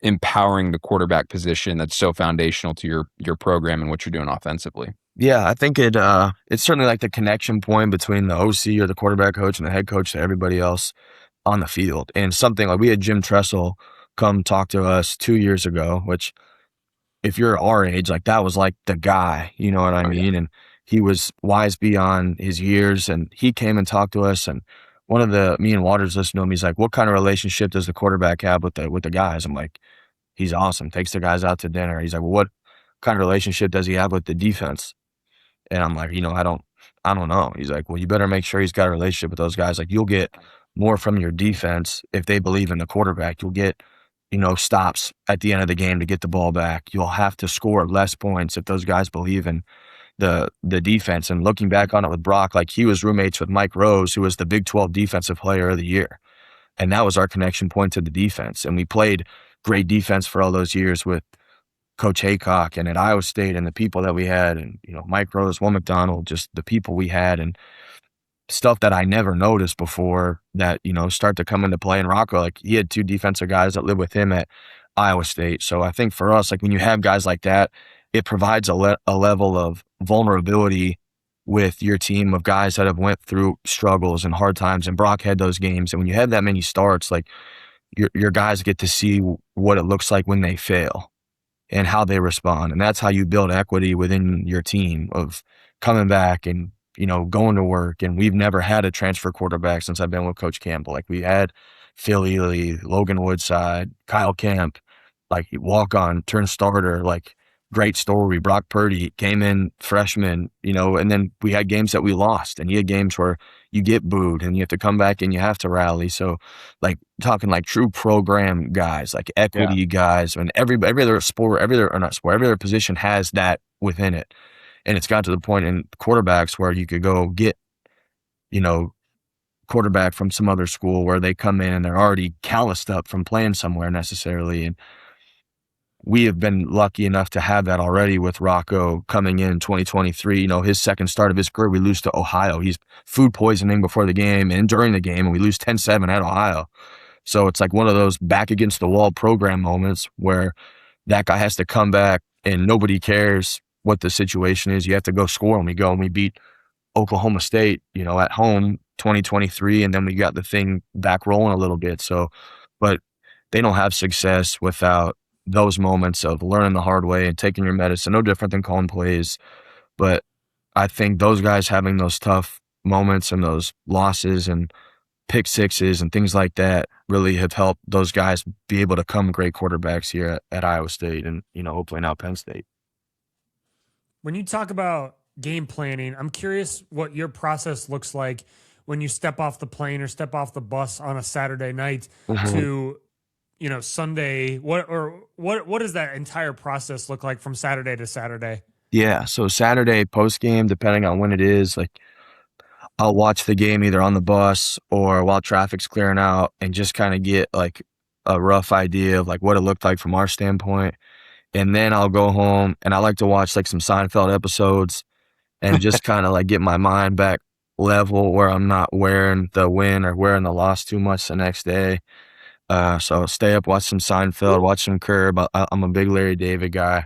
empowering the quarterback position that's so foundational to your program and what you're doing offensively? Yeah, I think it's certainly like the connection point between the OC or the quarterback coach and the head coach to everybody else on the field. And something like we had Jim Tressel come talk to us 2 years ago, which if you're our age, like that was like the guy, you know what I Oh, yeah. mean? And he was wise beyond his years, and he came and talked to us. And me and Waters listened to him. He's like, "What kind of relationship does the quarterback have with the guys?" I'm like, "He's awesome. Takes the guys out to dinner." He's like, "Well, what kind of relationship does he have with the defense?" And I'm like, I don't know. He's like, "Well, you better make sure he's got a relationship with those guys. Like, you'll get more from your defense if they believe in the quarterback. You'll get, stops at the end of the game to get the ball back. You'll have to score less points if those guys believe in the defense." And looking back on it with Brock, like he was roommates with Mike Rose, who was the Big 12 Defensive Player of the Year. And that was our connection point to the defense. And we played great defense for all those years with Coach Haycock and at Iowa State and the people that we had, and Mike Rose, Will McDonald, just the people we had, and stuff that I never noticed before that start to come into play. And Rocco, like he had two defensive guys that lived with him at Iowa State. So I think for us, like when you have guys like that, it provides a level of vulnerability with your team of guys that have went through struggles and hard times. And Brock had those games, and when you have that many starts, like your guys get to see what it looks like when they fail and how they respond. And that's how you build equity within your team of coming back and, going to work. And we've never had a transfer quarterback since I've been with Coach Campbell. Like we had Phil Ely, Logan Woodside, Kyle Kemp, like walk on, turn starter, like great story. Brock Purdy came in freshman, and then we had games that we lost, and you had games where you get booed and you have to come back and you have to rally. So like talking like true program guys, like equity guys, and every other sport, every other position has that within it. And it's got to the point in quarterbacks where you could go get, quarterback from some other school where they come in and they're already calloused up from playing somewhere necessarily. And we have been lucky enough to have that already with Rocco coming in 2023. His second start of his career, we lose to Ohio. He's food poisoning before the game and during the game, and we lose 10-7 at Ohio. So it's like one of those back against the wall program moments where that guy has to come back and nobody cares what the situation is. You have to go score, and we go and we beat Oklahoma State, at home 2023, and then we got the thing back rolling a little bit. So, but they don't have success without those moments of learning the hard way and taking your medicine, no different than calling plays. But I think those guys having those tough moments and those losses and pick sixes and things like that really have helped those guys be able to become great quarterbacks here at Iowa State and, hopefully now Penn State. When you talk about game planning, I'm curious what your process looks like when you step off the plane or step off the bus on a Saturday night to Sunday. What does that entire process look like from Saturday to Saturday? Yeah, so Saturday post game, depending on when it is, like I'll watch the game either on the bus or while traffic's clearing out and just kind of get like a rough idea of like what it looked like from our standpoint. And then I'll go home and I like to watch like some Seinfeld episodes and just kind of like get my mind back level where I'm not wearing the win or wearing the loss too much the next day. So I'll stay up, watch some Seinfeld, watch some Curb. I'm a big Larry David guy.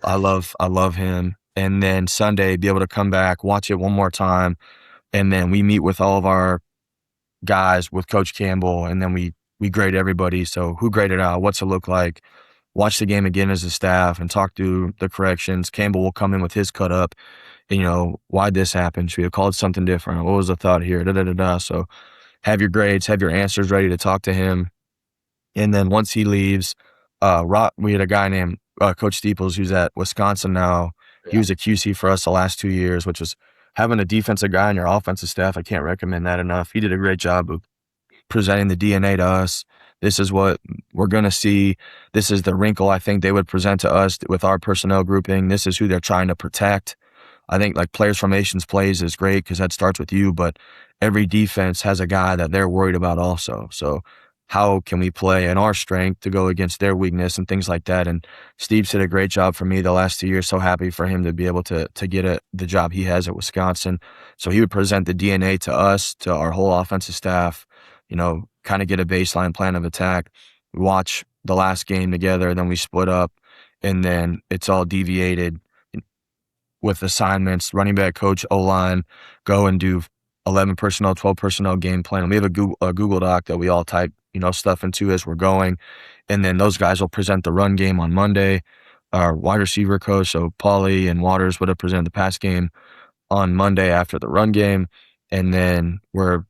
I love him. And then Sunday, be able to come back, watch it one more time. And then we meet with all of our guys with Coach Campbell, and then we grade everybody. So who graded out? What's it look like? Watch the game again as a staff and talk through the corrections. Campbell will come in with his cut up. And, why'd this happen? Should we have called something different? What was the thought here? So have your grades, have your answers ready to talk to him. And then once he leaves, we had a guy named Coach Steeples who's at Wisconsin now. Yeah. He was a QC for us the last 2 years, which was having a defensive guy on your offensive staff. I can't recommend that enough. He did a great job of presenting the DNA to us. This is what we're going to see. This is the wrinkle I think they would present to us with our personnel grouping. This is who they're trying to protect. I think like players formations plays is great because that starts with you, but every defense has a guy that they're worried about also. So how can we play in our strength to go against their weakness and things like that? And Steve's did a great job for me the last 2 years. So happy for him to be able to get the job he has at Wisconsin. So he would present the DNA to us, to our whole offensive staff, kind of get a baseline plan of attack, watch the last game together, then we split up, and then it's all deviated with assignments, running back coach, O-line, go and do 11 personnel, 12 personnel game plan. We have a Google Doc that we all type, stuff into as we're going. And then those guys will present the run game on Monday. Our wide receiver coach, so Paulie and Waters, would have presented the pass game on Monday after the run game. And then we're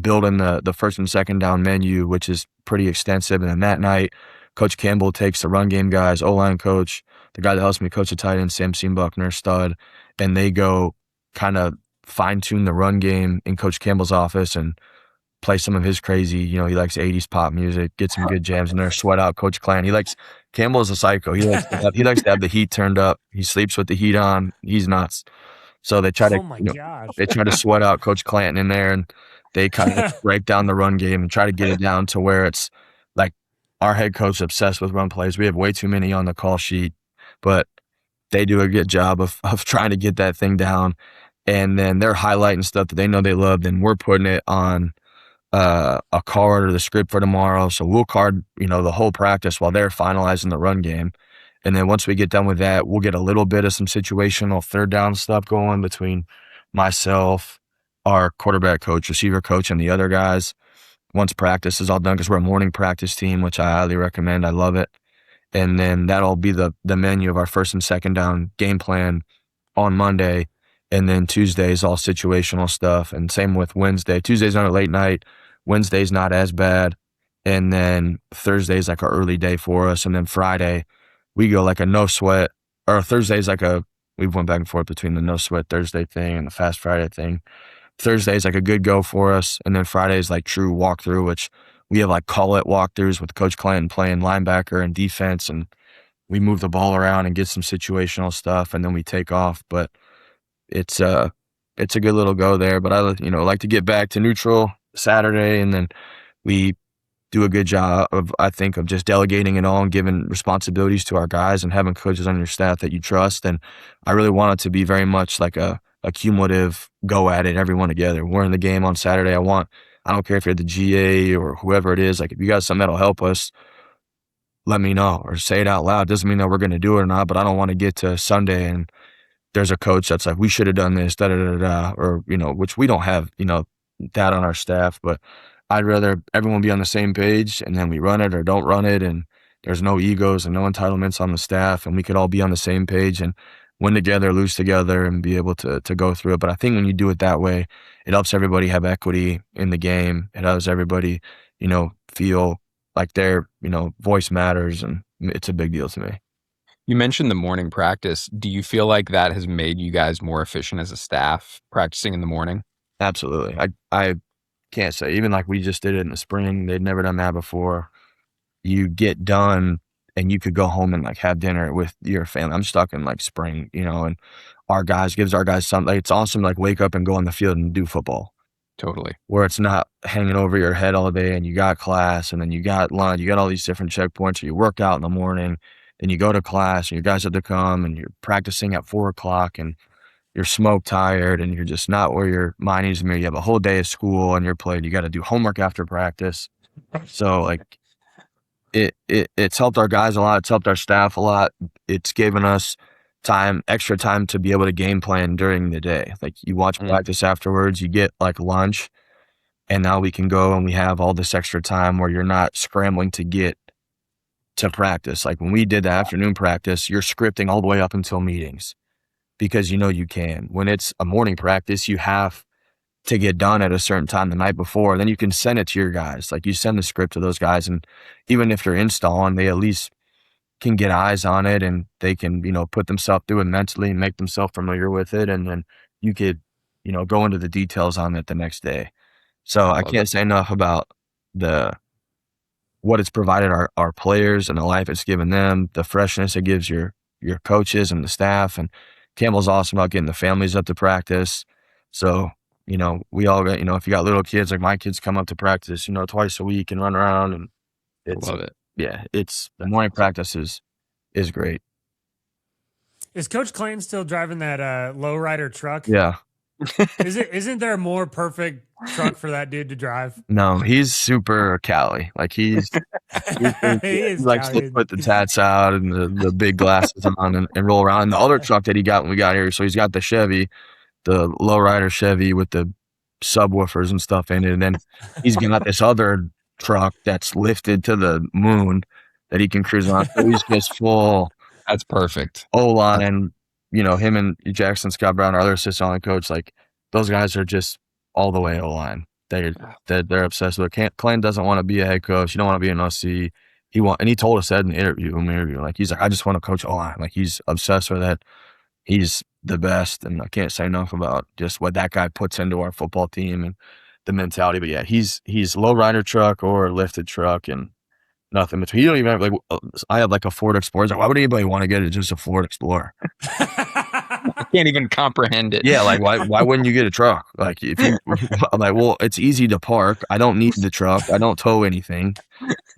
building the first and second down menu, which is pretty extensive. And then that night, Coach Campbell takes the run game guys, O-line coach, the guy that helps me coach the tight end, Sam Buckner, stud, and they go kind of fine-tune the run game in Coach Campbell's office and play some of his crazy, he likes 80s pop music, get some good jams in there, sweat out Coach Clan. Campbell is a psycho. He likes to have the heat turned up. He sleeps with the heat on. He's nuts. So they try to, they try to sweat out Coach Clanton in there, and they kind of break down the run game and try to get it down to where it's like our head coach is obsessed with run plays. We have way too many on the call sheet, but they do a good job of trying to get that thing down. And then they're highlighting stuff that they know they loved, and we're putting it on a card or the script for tomorrow. So we'll card, the whole practice while they're finalizing the run game. And then once we get done with that, we'll get a little bit of some situational third down stuff going between myself, our quarterback coach, receiver coach, and the other guys. Once practice is all done, because we're a morning practice team, which I highly recommend. I love it. And then that'll be the menu of our first and second down game plan on Monday. And then Tuesday is all situational stuff. And same with Wednesday. Tuesday's not a late night. Wednesday's not as bad. And then Thursday's like an early day for us. And then Friday, we go like a no sweat. Or Thursday's like we've went back and forth between the no sweat Thursday thing and the fast Friday thing. Thursday's like a good go for us. And then Friday's like true walkthrough, which we have like call it walkthroughs with Coach Clanton playing linebacker and defense. And we move the ball around and get some situational stuff. And then we take off. But it's a good little go there. But I like to get back to neutral Saturday, and then we do a good job of just delegating it all and giving responsibilities to our guys and having coaches on your staff that you trust. And I really want it to be very much like a cumulative go at it, everyone together. We're in the game on Saturday. I don't care if you're the GA or whoever it is. Like, if you got something that'll help us, let me know or say it out loud. Doesn't mean that we're going to do it or not, but I don't want to get to Sunday and there's a coach that's like, we should have done this, or, which we don't have, that on our staff, but I'd rather everyone be on the same page and then we run it or don't run it. And there's no egos and no entitlements on the staff, and we could all be on the same page and win together, lose together, and be able to go through it. But I think when you do it that way, it helps everybody have equity in the game. It helps everybody, feel like their, voice matters, and it's a big deal to me. You mentioned the morning practice. Do you feel like that has made you guys more efficient as a staff practicing in the morning? Absolutely. I can't say, even like we just did it in the spring, they'd never done that before. You get done and you could go home and like have dinner with your family. I'm stuck in like spring, and gives our guys something. Like, it's awesome to like wake up and go on the field and do football. Totally. Where it's not hanging over your head all day, and you got class, and then you got lunch, you got all these different checkpoints. You work out in the morning, then you go to class, and your guys have to come, and you're practicing at 4:00, and you're smoke tired, and you're just not where your mind needs to be. You have a whole day of school on your plate. You got to do homework after practice. So like, it's helped our guys a lot. It's helped our staff a lot. It's given us extra time to be able to game plan during the day. Like, you watch practice afterwards, you get like lunch, and now we can go and we have all this extra time where you're not scrambling to get to practice. Like, when we did the afternoon practice, you're scripting all the way up until meetings because you can. When it's a morning practice, you have to get done at a certain time the night before. Then you can send it to your guys. Like, you send the script to those guys, and even if they're installing, they at least can get eyes on it, and they can, put themselves through it mentally and make themselves familiar with it. And then you could, go into the details on it the next day. So I can't say enough about the what it's provided our players and the life it's given them, the freshness it gives your coaches and the staff. And Campbell's awesome about getting the families up to practice. So, we all got, if you got little kids, like my kids come up to practice, twice a week and run around, and I love it. Yeah, the morning practice is great. Is Coach Clayton still driving that lowrider truck? Yeah. Isn't there a more perfect truck for that dude to drive? No, he's super Cali. Like he likes to put the tats out and the big glasses on and roll around. And the other truck that he got when we got here, so he's got the Chevy, the lowrider Chevy with the subwoofers and stuff in it. And then he's got this other truck that's lifted to the moon that he can cruise on. So he's just full. That's perfect. O-line, him and Jackson Scott Brown, our other assistant line coach, like those guys are just all the way O-line. They're obsessed with it. Clayton doesn't want to be a head coach. He don't want to be an OC. And he told us that in the interview. Like he's like, I just want to coach O-line. Like he's obsessed with it. He's the best, and I can't say enough about just what that guy puts into our football team and the mentality. But yeah, he's low rider truck or lifted truck and nothing between. You don't even have I have like a Ford Explorer. Like, why would anybody want to get it just a Ford Explorer? I can't even comprehend it. Yeah, like why wouldn't you get a truck? Like I'm like, well, it's easy to park. I don't need the truck. I don't tow anything.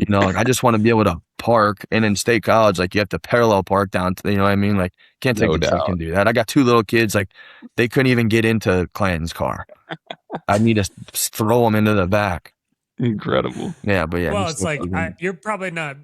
Like I just want to be able to park. And in State College, like you have to parallel park down to, you know what I mean? Like can't take the truck and do that. I got two little kids, like they couldn't even get into Clanton's car. I need to throw them into the back. Incredible. Yeah, but yeah. Well, it's like you're probably not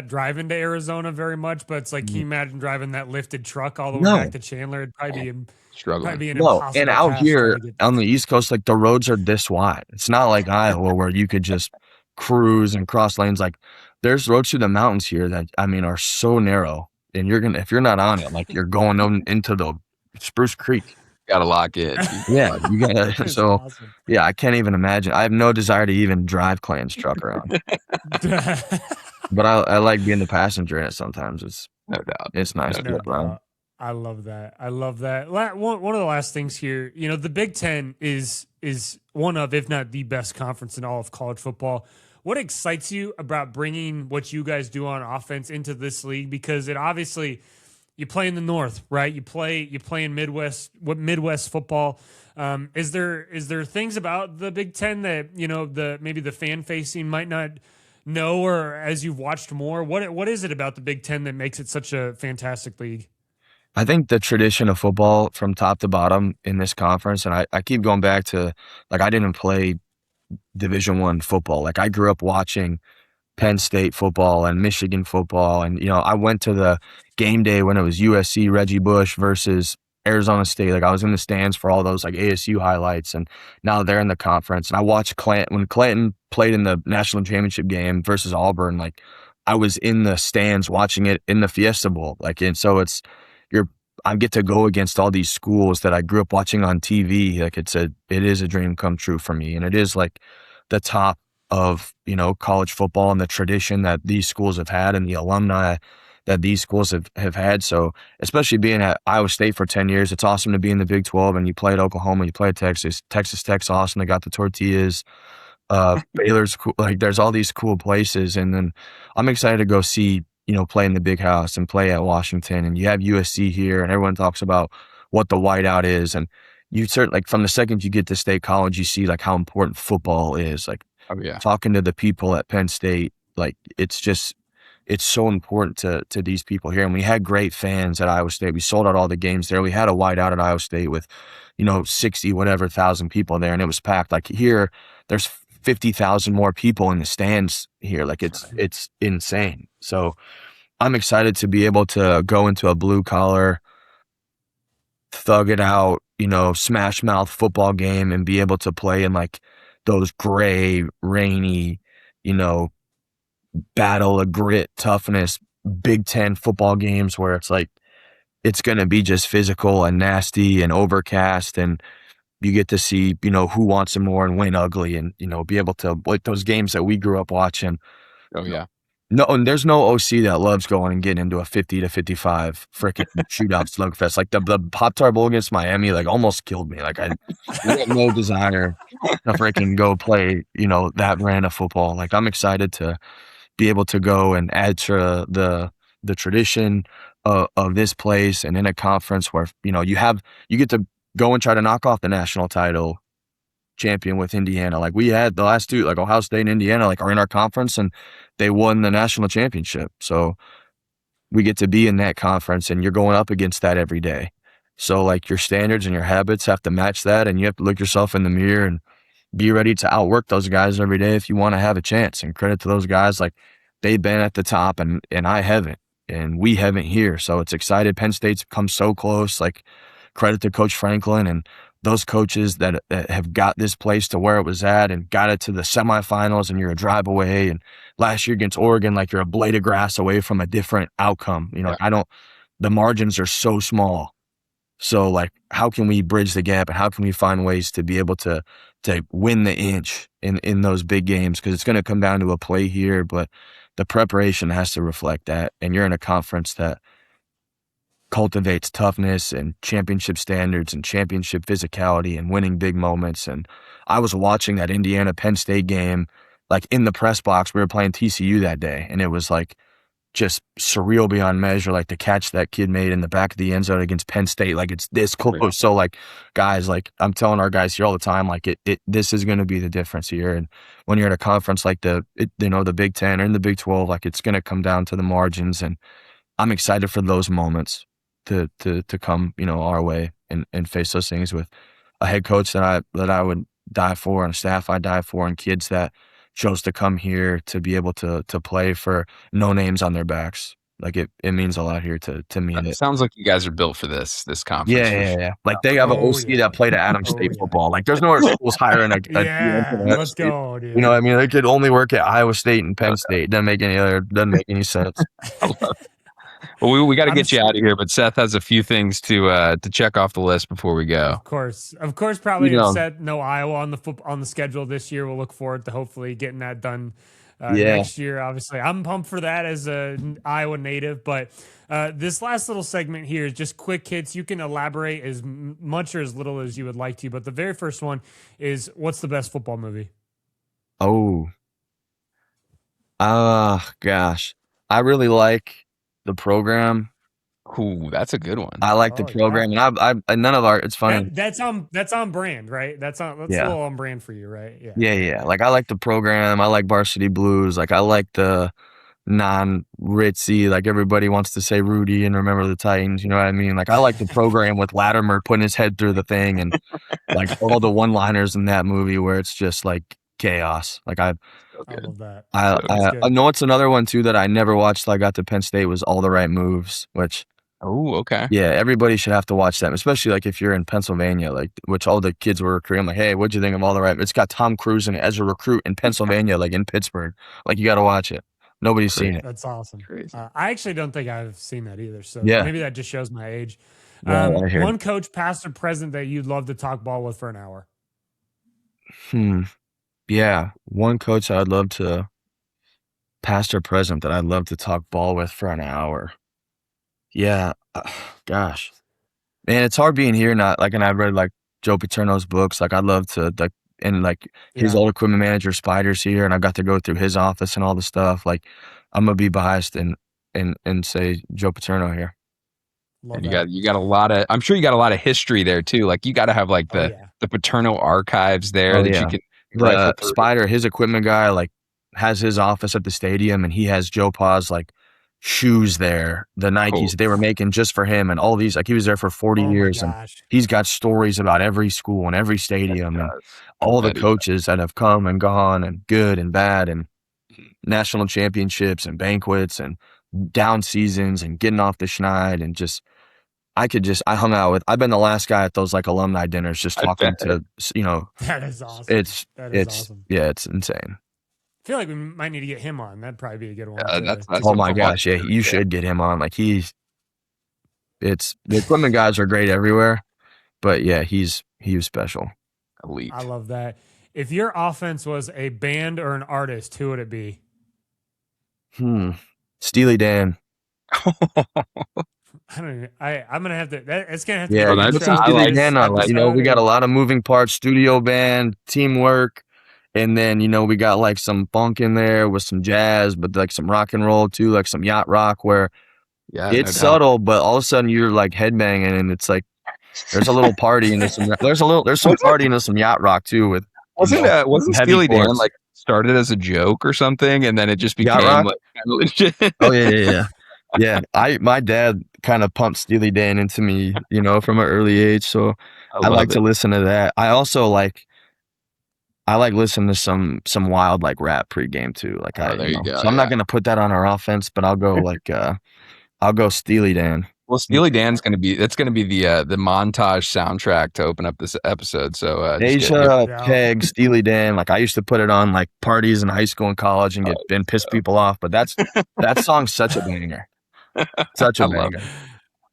driving to Arizona very much, but it's like, can you imagine driving that lifted truck all the way back to Chandler? It'd probably be struggling. Probably be an impossible and out here to on the East Coast, like the roads are this wide. It's not like Iowa where you could just cruise and cross lanes. Like there's roads through the mountains here that are so narrow, and if you're not on it, like you're going into the Spruce Creek. Gotta lock in. Yeah, you gotta. So, awesome. Yeah, I can't even imagine. I have no desire to even drive Clanton's truck around. But I like being the passenger in it sometimes. It's no doubt. It's nice to get around. I love that. One of the last things here, the Big Ten is one of, if not the best conference in all of college football. What excites you about bringing what you guys do on offense into this league? Because it obviously. You play in the North, right? You play in Midwest football. Is there things about the Big Ten that maybe the fan facing might not know, or as you've watched more, what is it about the Big Ten that makes it such a fantastic league? I think the tradition of football from top to bottom in this conference, and I keep going back to, like, I didn't play Division I football. Like I grew up watching Penn State football and Michigan football. And, I went to the game day when it was USC Reggie Bush versus Arizona State. Like I was in the stands for all those like ASU highlights, and now they're in the conference. And I watched when Clanton played in the national championship game versus Auburn. Like I was in the stands watching it in the Fiesta Bowl. Like, and so I get to go against all these schools that I grew up watching on TV. Like it is a dream come true for me. And it is like the top of college football and the tradition that these schools have had and the alumni that these schools have had. So especially being at Iowa State for 10 years, it's awesome to be in the Big 12, and you play at Oklahoma, you play at Texas. Texas Tech's awesome. They got the tortillas. Baylor's cool. Like there's all these cool places. And then I'm excited to go see, play in the Big House and play at Washington. And you have USC here, and everyone talks about what the whiteout is. And you certainly, like, from the second you get to State College, you see like how important football is. Like, oh, yeah. Talking to the people at Penn State, like it's so important to these people here. And we had great fans at Iowa State. We sold out all the games there. We had a whiteout at Iowa State with, 60 whatever thousand people there, and it was packed. Like here, there's 50,000 more people in the stands here. Like it's insane. So I'm excited to be able to go into a blue collar, thug it out, smash mouth football game and be able to play in like those gray, rainy, battle of grit, toughness, Big Ten football games where it's like, it's going to be just physical and nasty and overcast, and you get to see, who wants it more and win ugly, and, be able to, like those games that we grew up watching. Oh, yeah. No, and there's no OC that loves going and getting into a 50 to 55 freaking shootout slugfest. Like the Pop-Tart Bowl against Miami, like almost killed me. Like I had no desire to freaking go play, that brand of football. Like I'm excited to be able to go and add to the tradition of this place, and in a conference where you get to go and try to knock off the national title champion with Indiana. Like we had the last two, like Ohio State and Indiana, like are in our conference and they won the national championship. So we get to be in that conference and you're going up against that every day. So like your standards and your habits have to match that, and you have to look yourself in the mirror and be ready to outwork those guys every day if you want to have a chance. And credit to those guys, like they've been at the top and I haven't, and we haven't here. So it's excited. Penn State's come so close. Like credit to Coach Franklin and those coaches that have got this place to where it was at and got it to the semifinals, and you're a drive away. And last year against Oregon, like you're a blade of grass away from a different outcome. The margins are so small. So like, how can we bridge the gap, and how can we find ways to be able to win the inch in those big games? Because it's going to come down to a play here, but the preparation has to reflect that. And you're in a conference that cultivates toughness and championship standards and championship physicality and winning big moments. And I was watching that Indiana Penn State game, like in the press box. We were playing TCU that day, and it was like just surreal beyond measure, like the catch that kid made in the back of the end zone against Penn State. Like it's this close. So like, guys, like I'm telling our guys here all the time, like this is going to be the difference here. And when you're in a conference like the Big Ten or in the Big 12, like it's going to come down to the margins. And I'm excited for those moments to come, our way and face those things with a head coach that I would die for, and a staff I die for, and kids that chose to come here to be able to play for no names on their backs. Like it means a lot here to me. It sounds like you guys are built for this conference. Yeah. Like they have an OC that played at Adams State football. Like there's no other schools hiring a let's go, dude. You know what I mean? They could only work at Iowa State and Penn State. Doesn't make any sense. Well, we got to get you out of here, but Seth has a few things to check off the list before we go. Of course. Probably Seth, no Iowa on the schedule this year. We'll look forward to hopefully getting that done next year. Obviously, I'm pumped for that as an Iowa native. But this last little segment here is just quick hits. You can elaborate as much or as little as you would like to. But the very first one is, what's the best football movie? Oh, gosh, I really like The Program. Ooh, that's a good one. I like The Program, yeah. and none of our. It's funny. That's on brand, right? That's a little on brand for you, right? Yeah. Like I like The Program. I like Varsity Blues. Like I like the non-ritzy. Like everybody wants to say Rudy and Remember the Titans. You know what I mean? Like I like The Program with Latimer putting his head through the thing, and like all the one-liners in that movie where it's just like chaos. Like I love that. I know it's another one too that I never watched till I got to Penn State was All the Right Moves, which okay. Yeah, everybody should have to watch that, especially like if you're in Pennsylvania, like which all the kids were recruiting. I'm like, hey, what'd you think of All the Right? It's got Tom Cruise in it as a recruit in Pennsylvania, like in Pittsburgh. Like you got to watch it. Nobody's seen it. That's awesome. I actually don't think I've seen that either. So maybe that just shows my age. One coach, past or present, that you'd love to talk ball with for an hour. Yeah, one coach I'd love to, past or present, that I'd love to talk ball with for an hour. Yeah, gosh, man, it's hard being here. And I've read like Joe Paterno's books. Like I'd love to, like, and like his old equipment manager Spider's here, and I got to go through his office and all the stuff. Like I'm gonna be biased and say Joe Paterno here. And you got a lot of. I'm sure you got a lot of history there too. Like you got to have like the Paterno archives there that you can. The Spider, his equipment guy, like has his office at the stadium, and he has Joe Pa's like shoes there, the Nikes they were making just for him, and all these, like he was there for 40 years, and he's got stories about every school and every stadium and all the coaches that have come and gone, and good and bad, and national championships and banquets and down seasons and getting off the schneid, and just I've been the last guy at those like alumni dinners just talking to, That is awesome. It's awesome. Yeah, it's insane. I feel like we might need to get him on. That'd probably be a good one. That's oh my gosh, yeah, you should get him on. Like the equipment guys are great everywhere, but yeah, he was special. Elite. I love that. If your offense was a band or an artist, who would it be? Steely Dan. I don't know. I'm gonna have to. It's gonna have to. Yeah, put some Steely Dan on. We got a lot of moving parts. Studio band, teamwork. And then, we got like some funk in there with some jazz, but like some rock and roll too, like some yacht rock where Yeah, no it's doubt. subtle, but all of a sudden you're like headbanging and it's like there's a little party into some party into some yacht rock too with Wasn't heavy Steely Dan chords. like started as a joke or something, and then it just Yacht became rock? like kind of legit? Oh yeah. Yeah. My dad kind of pumped Steely Dan into me, from an early age. So I I like love to it. listen to that. I like listening to some wild like rap pregame too. Like Oh, there you go. so I'm not Yeah. gonna put that on our offense, but I'll go like I'll go Steely Dan. Well, Steely Dan's gonna be the montage soundtrack to open up this episode. So just get Asia, Yeah. Peg, Steely Dan. Like I used to put it on like parties in high school and college and piss people off. But that song's such a banger. Such I a love banger. it.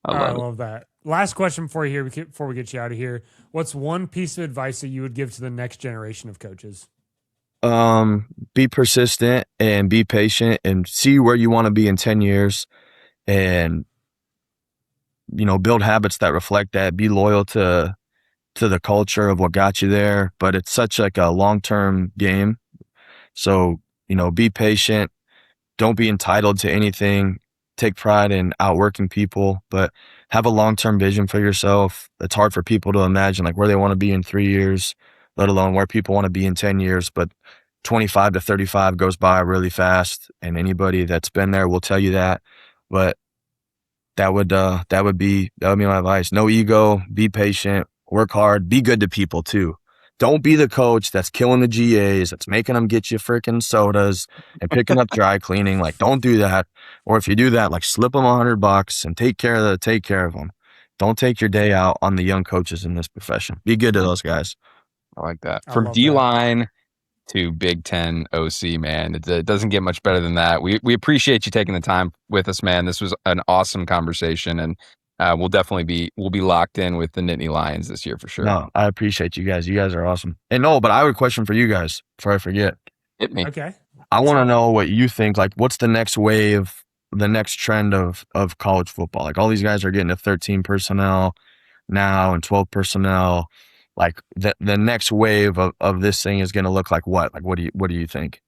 Oh, I I love it. love that. Last question for you here before we get you out of here. What's one piece of advice that you would give to the next generation of coaches? Be persistent and be patient and see where you want to be in 10 years and build habits that reflect that. Be loyal to the culture of what got you there, but it's such like a long-term game. So, be patient. Don't be entitled to anything. Take pride in outworking people, but have a long-term vision for yourself. It's hard for people to imagine like where they want to be in 3 years, let alone where people want to be in 10 years. But 25 to 35 goes by really fast, and anybody that's been there will tell you that. But that would be my advice. No ego, be patient, work hard, be good to people too. Don't be the coach that's killing the GAs, that's making them get you freaking sodas and picking up dry cleaning. Like, don't do that. Or if you do that, like slip them $100 and take care of them. Don't take your day out on the young coaches in this profession. Be good to those guys. I like that. I From love D that. line to Big Ten OC, man, it doesn't get much better than that. We appreciate you taking the time with us, man. This was an awesome conversation, and we'll be locked in with the Nittany Lions this year for sure. No, I appreciate you guys. You guys are awesome. And but I have a question for you guys before I forget. Hit me. Okay. I want to know what you think. Like, what's the next wave, the next trend of college football? Like, all these guys are getting to 13 personnel now and 12 personnel. Like, the next wave of this thing is going to look like what? Like, what do you think?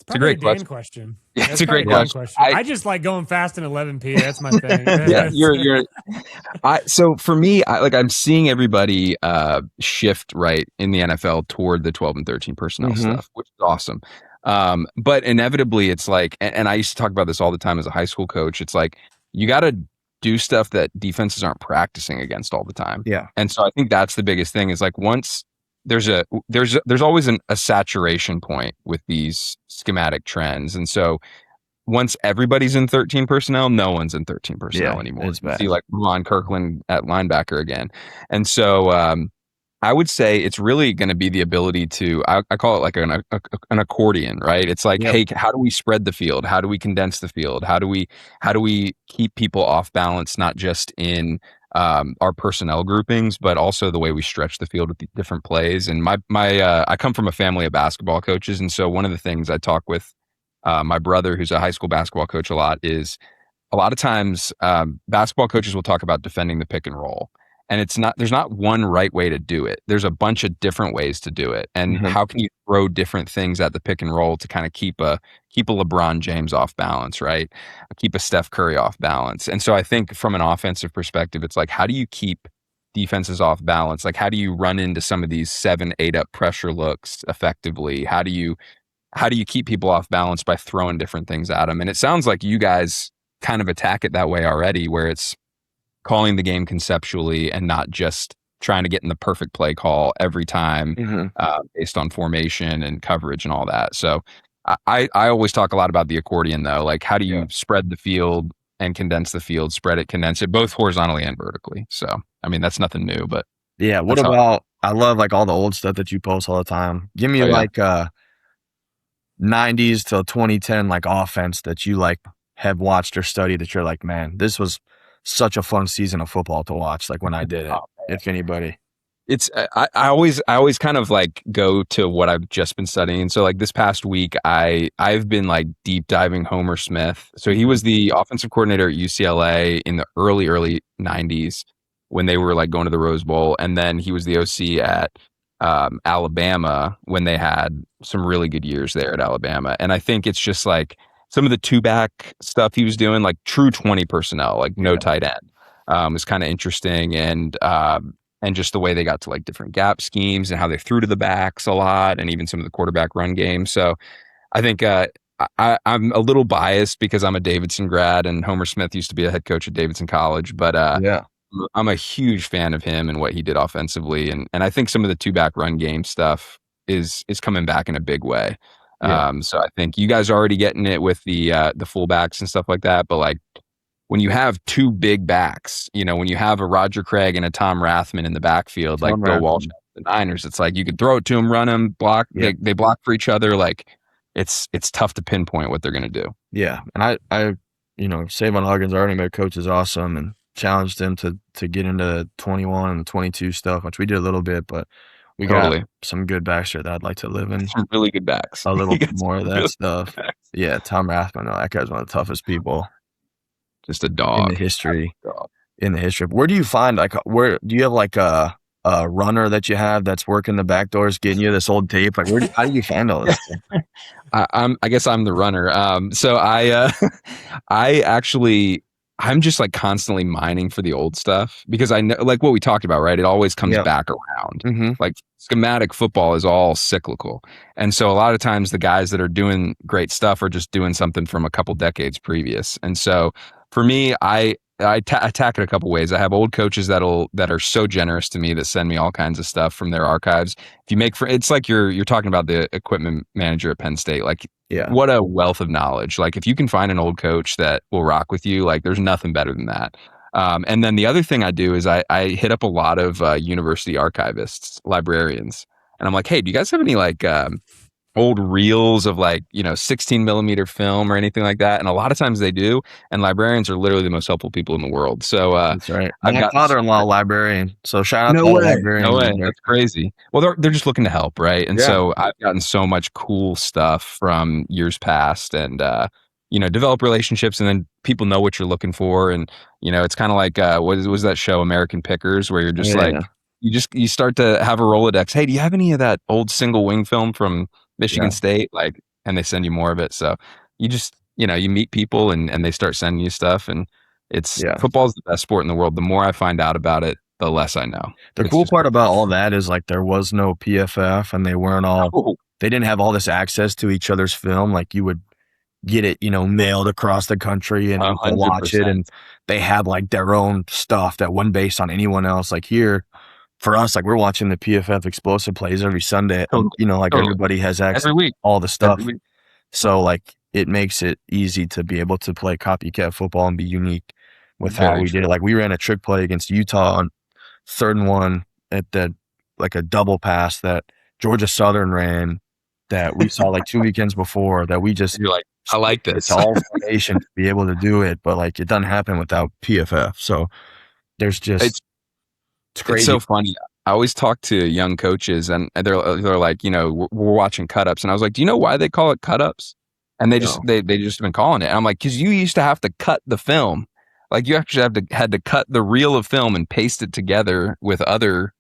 It's a great Dan question. Yeah, That's it's a great probably Dan question. I just like going fast in 11P. That's my thing. Yeah, so for me, I'm seeing everybody shift right in the NFL toward the 12 and 13 personnel stuff, which is awesome. But inevitably, it's like, and I used to talk about this all the time as a high school coach. It's like you got to do stuff that defenses aren't practicing against all the time. Yeah, and so I think that's the biggest thing. Is like once there's always a saturation point with these schematic trends, and so once everybody's in 13 personnel, no one's in 13 personnel anymore. It's bad. See like Ron Kirkland at linebacker again. And so I would say it's really going to be the ability to, I call it like an accordion, right? It's like, hey, how do we spread the field? How do we condense the field? How do we keep people off balance, not just in our personnel groupings, but also the way we stretch the field with the different plays. And I come from a family of basketball coaches. And so one of the things I talk with my brother, who's a high school basketball coach, a lot of times basketball coaches will talk about defending the pick and roll, and there's not one right way to do it. There's a bunch of different ways to do it, and how can you throw different things at the pick and roll to kind of keep a LeBron James off balance, right? Keep a Steph Curry off balance. And so I think from an offensive perspective, it's like, how do you keep defenses off balance? Like, how do you run into some of these 7-8 up pressure looks effectively? How do you keep people off balance by throwing different things at them? And it sounds like you guys kind of attack it that way already, where it's calling the game conceptually and not just trying to get in the perfect play call every time based on formation and coverage and all that. So I always talk a lot about the accordion, though. Like, how do you spread the field and condense the field, spread it, condense it, both horizontally and vertically? So, I mean, that's nothing new, but yeah. What about, I love like all the old stuff that you post all the time. Give me 90s till 2010 like offense that you like have watched or studied that you're like, man, this was such a fun season of football to watch, like when I did it. If anybody, it's I always kind of like go to what I've just been studying. So like this past week I've been like deep diving Homer Smith. So he was the offensive coordinator at UCLA in the early 90s when they were like going to the Rose Bowl, and then he was the OC at Alabama when they had some really good years there at Alabama. And I think it's just like some of the two back stuff he was doing, like true 20 personnel, like no tight end, was kind of interesting. And just the way they got to like different gap schemes and how they threw to the backs a lot, and even some of the quarterback run game. So I think I'm a little biased because I'm a Davidson grad, and Homer Smith used to be a head coach at Davidson College. But Yeah. I'm a huge fan of him and what he did offensively, and I think some of the two back run game stuff is coming back in a big way. Yeah. So I think you guys are already getting it with the fullbacks and stuff like that. But like when you have two big backs, you know, when you have a Roger Craig and a Tom Rathman in the backfield, like Bill Walsh, the Niners, it's like you could throw it to them, run them, block. Yeah. They block for each other. Like it's tough to pinpoint what they're going to do. Yeah, and I Savon Huggins, our running back coach, is awesome, and challenged him to get into 21 and 22 stuff, which we did a little bit, but we got some good backs here that I'd like to live in. Some really good backs. A little bit more of that stuff. Yeah, Tom Rathman, that guy's one of the toughest people. Just a dog. In the history. Where do you find, like, where do you have like a runner that you have that's working the back doors, getting you this old tape? Like, how do you find all this stuff? I guess I'm the runner. So I'm just like constantly mining for the old stuff because I know, like what we talked about, right? It always comes back around. Mm-hmm. Like schematic football is all cyclical. And so a lot of times the guys that are doing great stuff are just doing something from a couple decades previous. And so for me, I attack it a couple ways. I have old coaches that are so generous to me that send me all kinds of stuff from their archives. If you make it's like you're talking about the equipment manager at Penn State. Like, what a wealth of knowledge. Like if you can find an old coach that will rock with you, like there's nothing better than that. And then the other thing I do is I hit up a lot of university archivists, librarians, and I'm like, hey, do you guys have any like old reels of like, 16 millimeter film or anything like that? And a lot of times they do. And librarians are literally the most helpful people in the world. So that's right. My father-in-law librarian. So shout out to all librarians. No way. That's crazy. Well, they're just looking to help, right? And so I've gotten so much cool stuff from years past, and develop relationships, and then people know what you're looking for. And it's kind of like what was that show, American Pickers, where you're just you start to have a Rolodex. Hey, do you have any of that old single wing film from Michigan State? Like, and they send you more of it. So you just, you meet people and they start sending you stuff, and football's the best sport in the world. The more I find out about it, the less I know. The cool part about all that is like there was no PFF, and they weren't they didn't have all this access to each other's film. Like you would get it, mailed across the country and watch it, and they had like their own stuff that wasn't based on anyone else. Like here, for us, like we're watching the PFF explosive plays every Sunday. Everybody has access to all the stuff. So like it makes it easy to be able to play copycat football and be unique with how we did it. Like we ran a trick play against Utah on 3rd and 1 at like a double pass that Georgia Southern ran that we saw like 2 weekends before that we just, you're like, I like this. It's all formation to be able to do it, but like it doesn't happen without PFF. So there's just, it's crazy. It's so funny. I always talk to young coaches, and they're like, we're watching cut ups, and I was like, do you know why they call it cut ups? And they just been calling it. And I'm like, because you used to have to cut the film, like you actually had to cut the reel of film and paste it together with other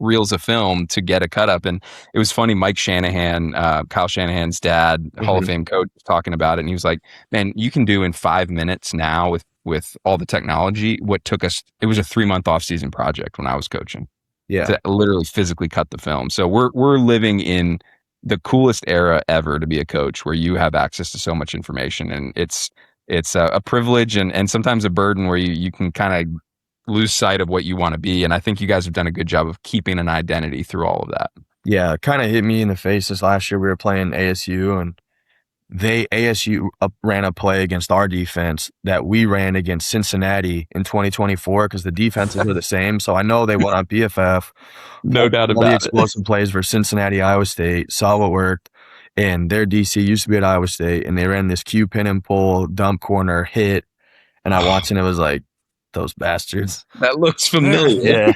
reels of film to get a cut up. And it was funny. Mike Shanahan, Kyle Shanahan's dad, Hall of Fame coach, was talking about it, and he was like, man, you can do in 5 minutes now with all the technology what took us. It was a 3-month off-season project when I was coaching. To literally physically cut the film. So we're living in the coolest era ever to be a coach, where you have access to so much information, and it's a privilege and sometimes a burden where you can kind of lose sight of what you want to be. And I think you guys have done a good job of keeping an identity through all of that. Yeah, it kind of hit me in the face this last year. We were playing ASU, and ASU ran a play against our defense that we ran against Cincinnati in 2024 because the defenses were the same. So I know they went on PFF. No doubt about it. The explosive plays for Cincinnati, Iowa State, saw what worked, and their DC used to be at Iowa State, and they ran this Q pin and pull dump corner hit, and I watched, and it was like, those bastards. That looks familiar.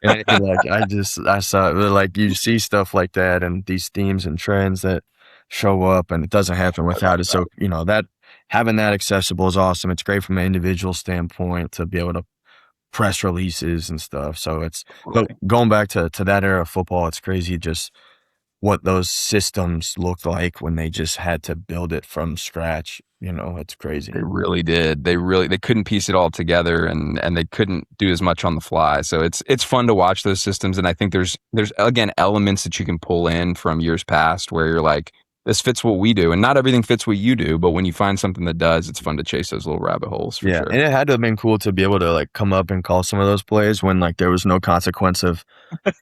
And like I saw it, like you see stuff like that and these themes and trends that show up, and it doesn't happen without it. So that having that accessible is awesome. It's great from an individual standpoint to be able to press releases and stuff. So but going back to that era of football, it's crazy just what those systems looked like when they just had to build it from scratch. It's crazy. They really did. They couldn't piece it all together, and they couldn't do as much on the fly. So it's fun to watch those systems, and I think there's again elements that you can pull in from years past where you're like, this fits what we do, and not everything fits what you do, but when you find something that does, it's fun to chase those little rabbit holes for sure. And it had to have been cool to be able to like come up and call some of those plays when like there was no consequence of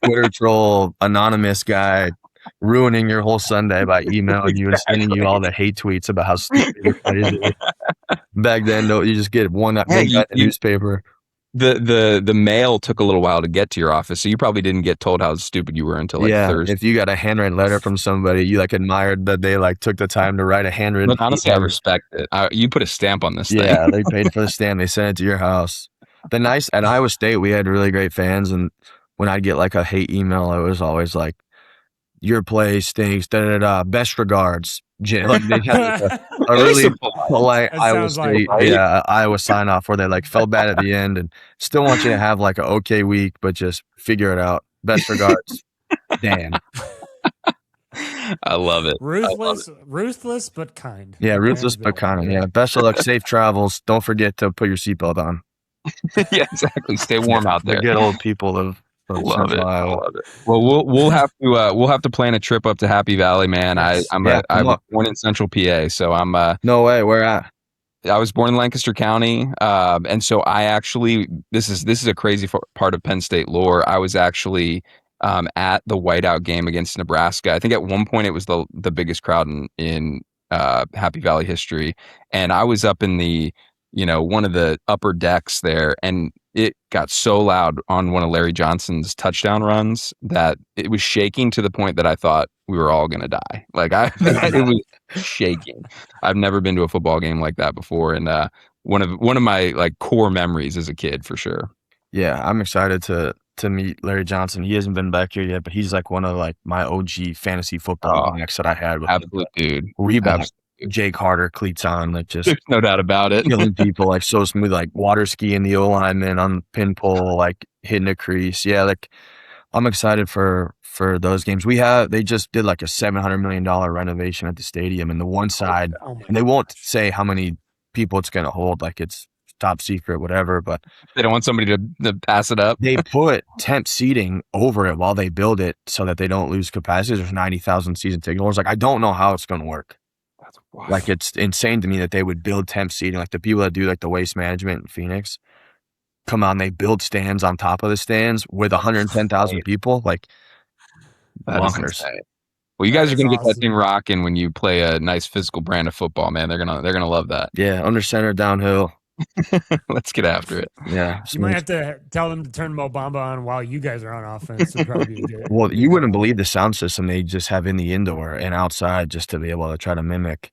Twitter troll, anonymous guy ruining your whole Sunday by emailing you and sending you all the hate tweets about how stupid your plays are. Back then, you just get one newspaper. The mail took a little while to get to your office, so you probably didn't get told how stupid you were until Thursday. If you got a handwritten letter from somebody, you like admired that they like took the time to write a handwritten. But honestly, I respect it. You put a stamp on this thing. Yeah, they paid for the stamp. They sent it to your house. At Iowa State, we had really great fans, and when I'd get like a hate email, it was always like, "Your play stinks. Da da da. Best regards." Like they had a really polite Iowa State, Iowa sign off where they like felt bad at the end and still want you to have like an okay week, but just figure it out. Best regards. Damn. I love it. Ruthless but kind. Yeah, ruthless but kind. Yeah. Best of luck. Safe travels. Don't forget to put your seatbelt on. Yeah, exactly. Stay warm out there. The good old people of love it. Well, we'll have to plan a trip up to Happy Valley, man. Yes. I was born in Central PA, so I'm no way. Where at? I was born in Lancaster County, and so I actually this is a crazy part of Penn State lore. I was actually at the whiteout game against Nebraska. I think at one point it was the biggest crowd in Happy Valley history, and I was up in the one of the upper decks there, and it got so loud on one of Larry Johnson's touchdown runs that it was shaking to the point that I thought we were all going to die. Like it was shaking. I've never been to a football game like that before. And one of my like core memories as a kid for sure. Yeah. I'm excited to meet Larry Johnson. He hasn't been back here yet, but he's like one of like my OG fantasy football backs that I had with absolute dude. Reebok. Jake Harder cleats on, like just there's no doubt about it. Killing people like so smooth, like water skiing the O-lineman on pin pole, like hitting a crease. Yeah, like I'm excited for those games. They just did like a $700 million renovation at the stadium, and the one side, and they won't say how many people it's going to hold, like it's top secret, whatever. But they don't want somebody to pass it up. They put temp seating over it while they build it so that they don't lose capacity. There's 90,000 season ticket holders. Like I don't know how it's going to work. Like it's insane to me that they would build temp seating. Like the people that do like the waste management in Phoenix come on, they build stands on top of the stands with 110,000 people. Like that's insane. Well, you guys are gonna get that thing rocking when you play a nice physical brand of football, man. They're gonna love that. Yeah, under center, downhill. Let's get after it. Yeah, you might have to tell them to turn Mo Bamba on while you guys are on offense. Well, you wouldn't believe the sound system they just have in the indoor and outside just to be able to try to mimic.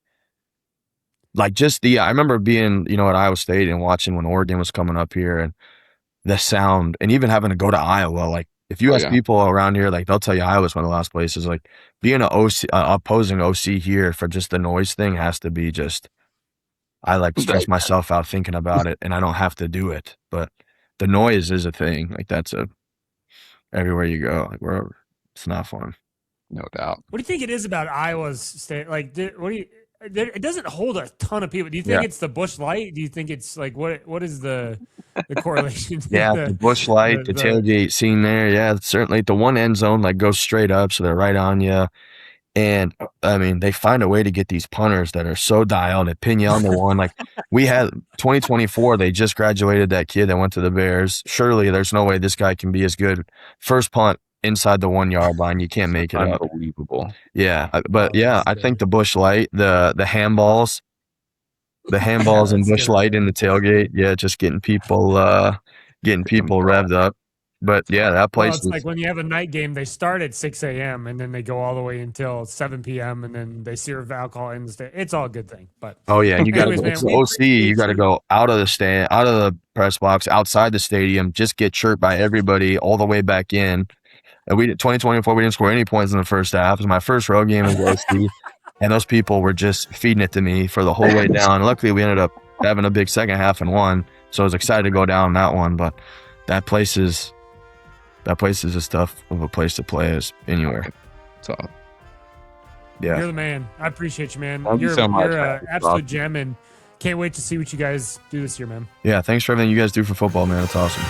Like I remember being, at Iowa State and watching when Oregon was coming up here and the sound, and even having to go to Iowa. Like if you ask people around here, like they'll tell you Iowa's one of the last places. Like being an opposing OC here for just the noise thing has to be just. I like stress myself out thinking about it, and I don't have to do it. But the noise is a thing. Like that's everywhere you go. Like it's not fun. No doubt. What do you think it is about Iowa's state? Like, it doesn't hold a ton of people. Do you think it's the Busch Light? Do you think it's like what is the correlation? The Busch Light, the tailgate scene there. Yeah, certainly the one end zone like goes straight up, so they're right on you. And I mean, they find a way to get these punters that are so dialed and pin you on the one. Like we had 2024, they just graduated that kid that went to the Bears. Surely there's no way this guy can be as good. First punt inside the 1 yard line, you can't make it up. Unbelievable. Yeah, but I think the Busch Light, the handballs and Busch Light in the tailgate. Yeah, just getting people revved up. But yeah, that place. Well, it's like when you have a night game, they start at 6 a.m. and then they go all the way until 7 p.m. and then they serve alcohol in the stand. It's all a good thing. But oh yeah, and you got to go. OC, you got to go out of the stand, out of the press box, outside the stadium. Just get chirped by everybody all the way back in. And 2024, we didn't score any points in the first half. It was my first road game as OC, and those people were just feeding it to me for the whole way down. Luckily, we ended up having a big second half and won, so I was excited to go down that one, but. that place is as tough of a place to play as anywhere. So Yeah. You're the man. I appreciate you, man. Thank you so much, You're man. an absolute gem, and can't wait to see what you guys do this year, man. Yeah. Thanks for everything you guys do for football, man. It's awesome.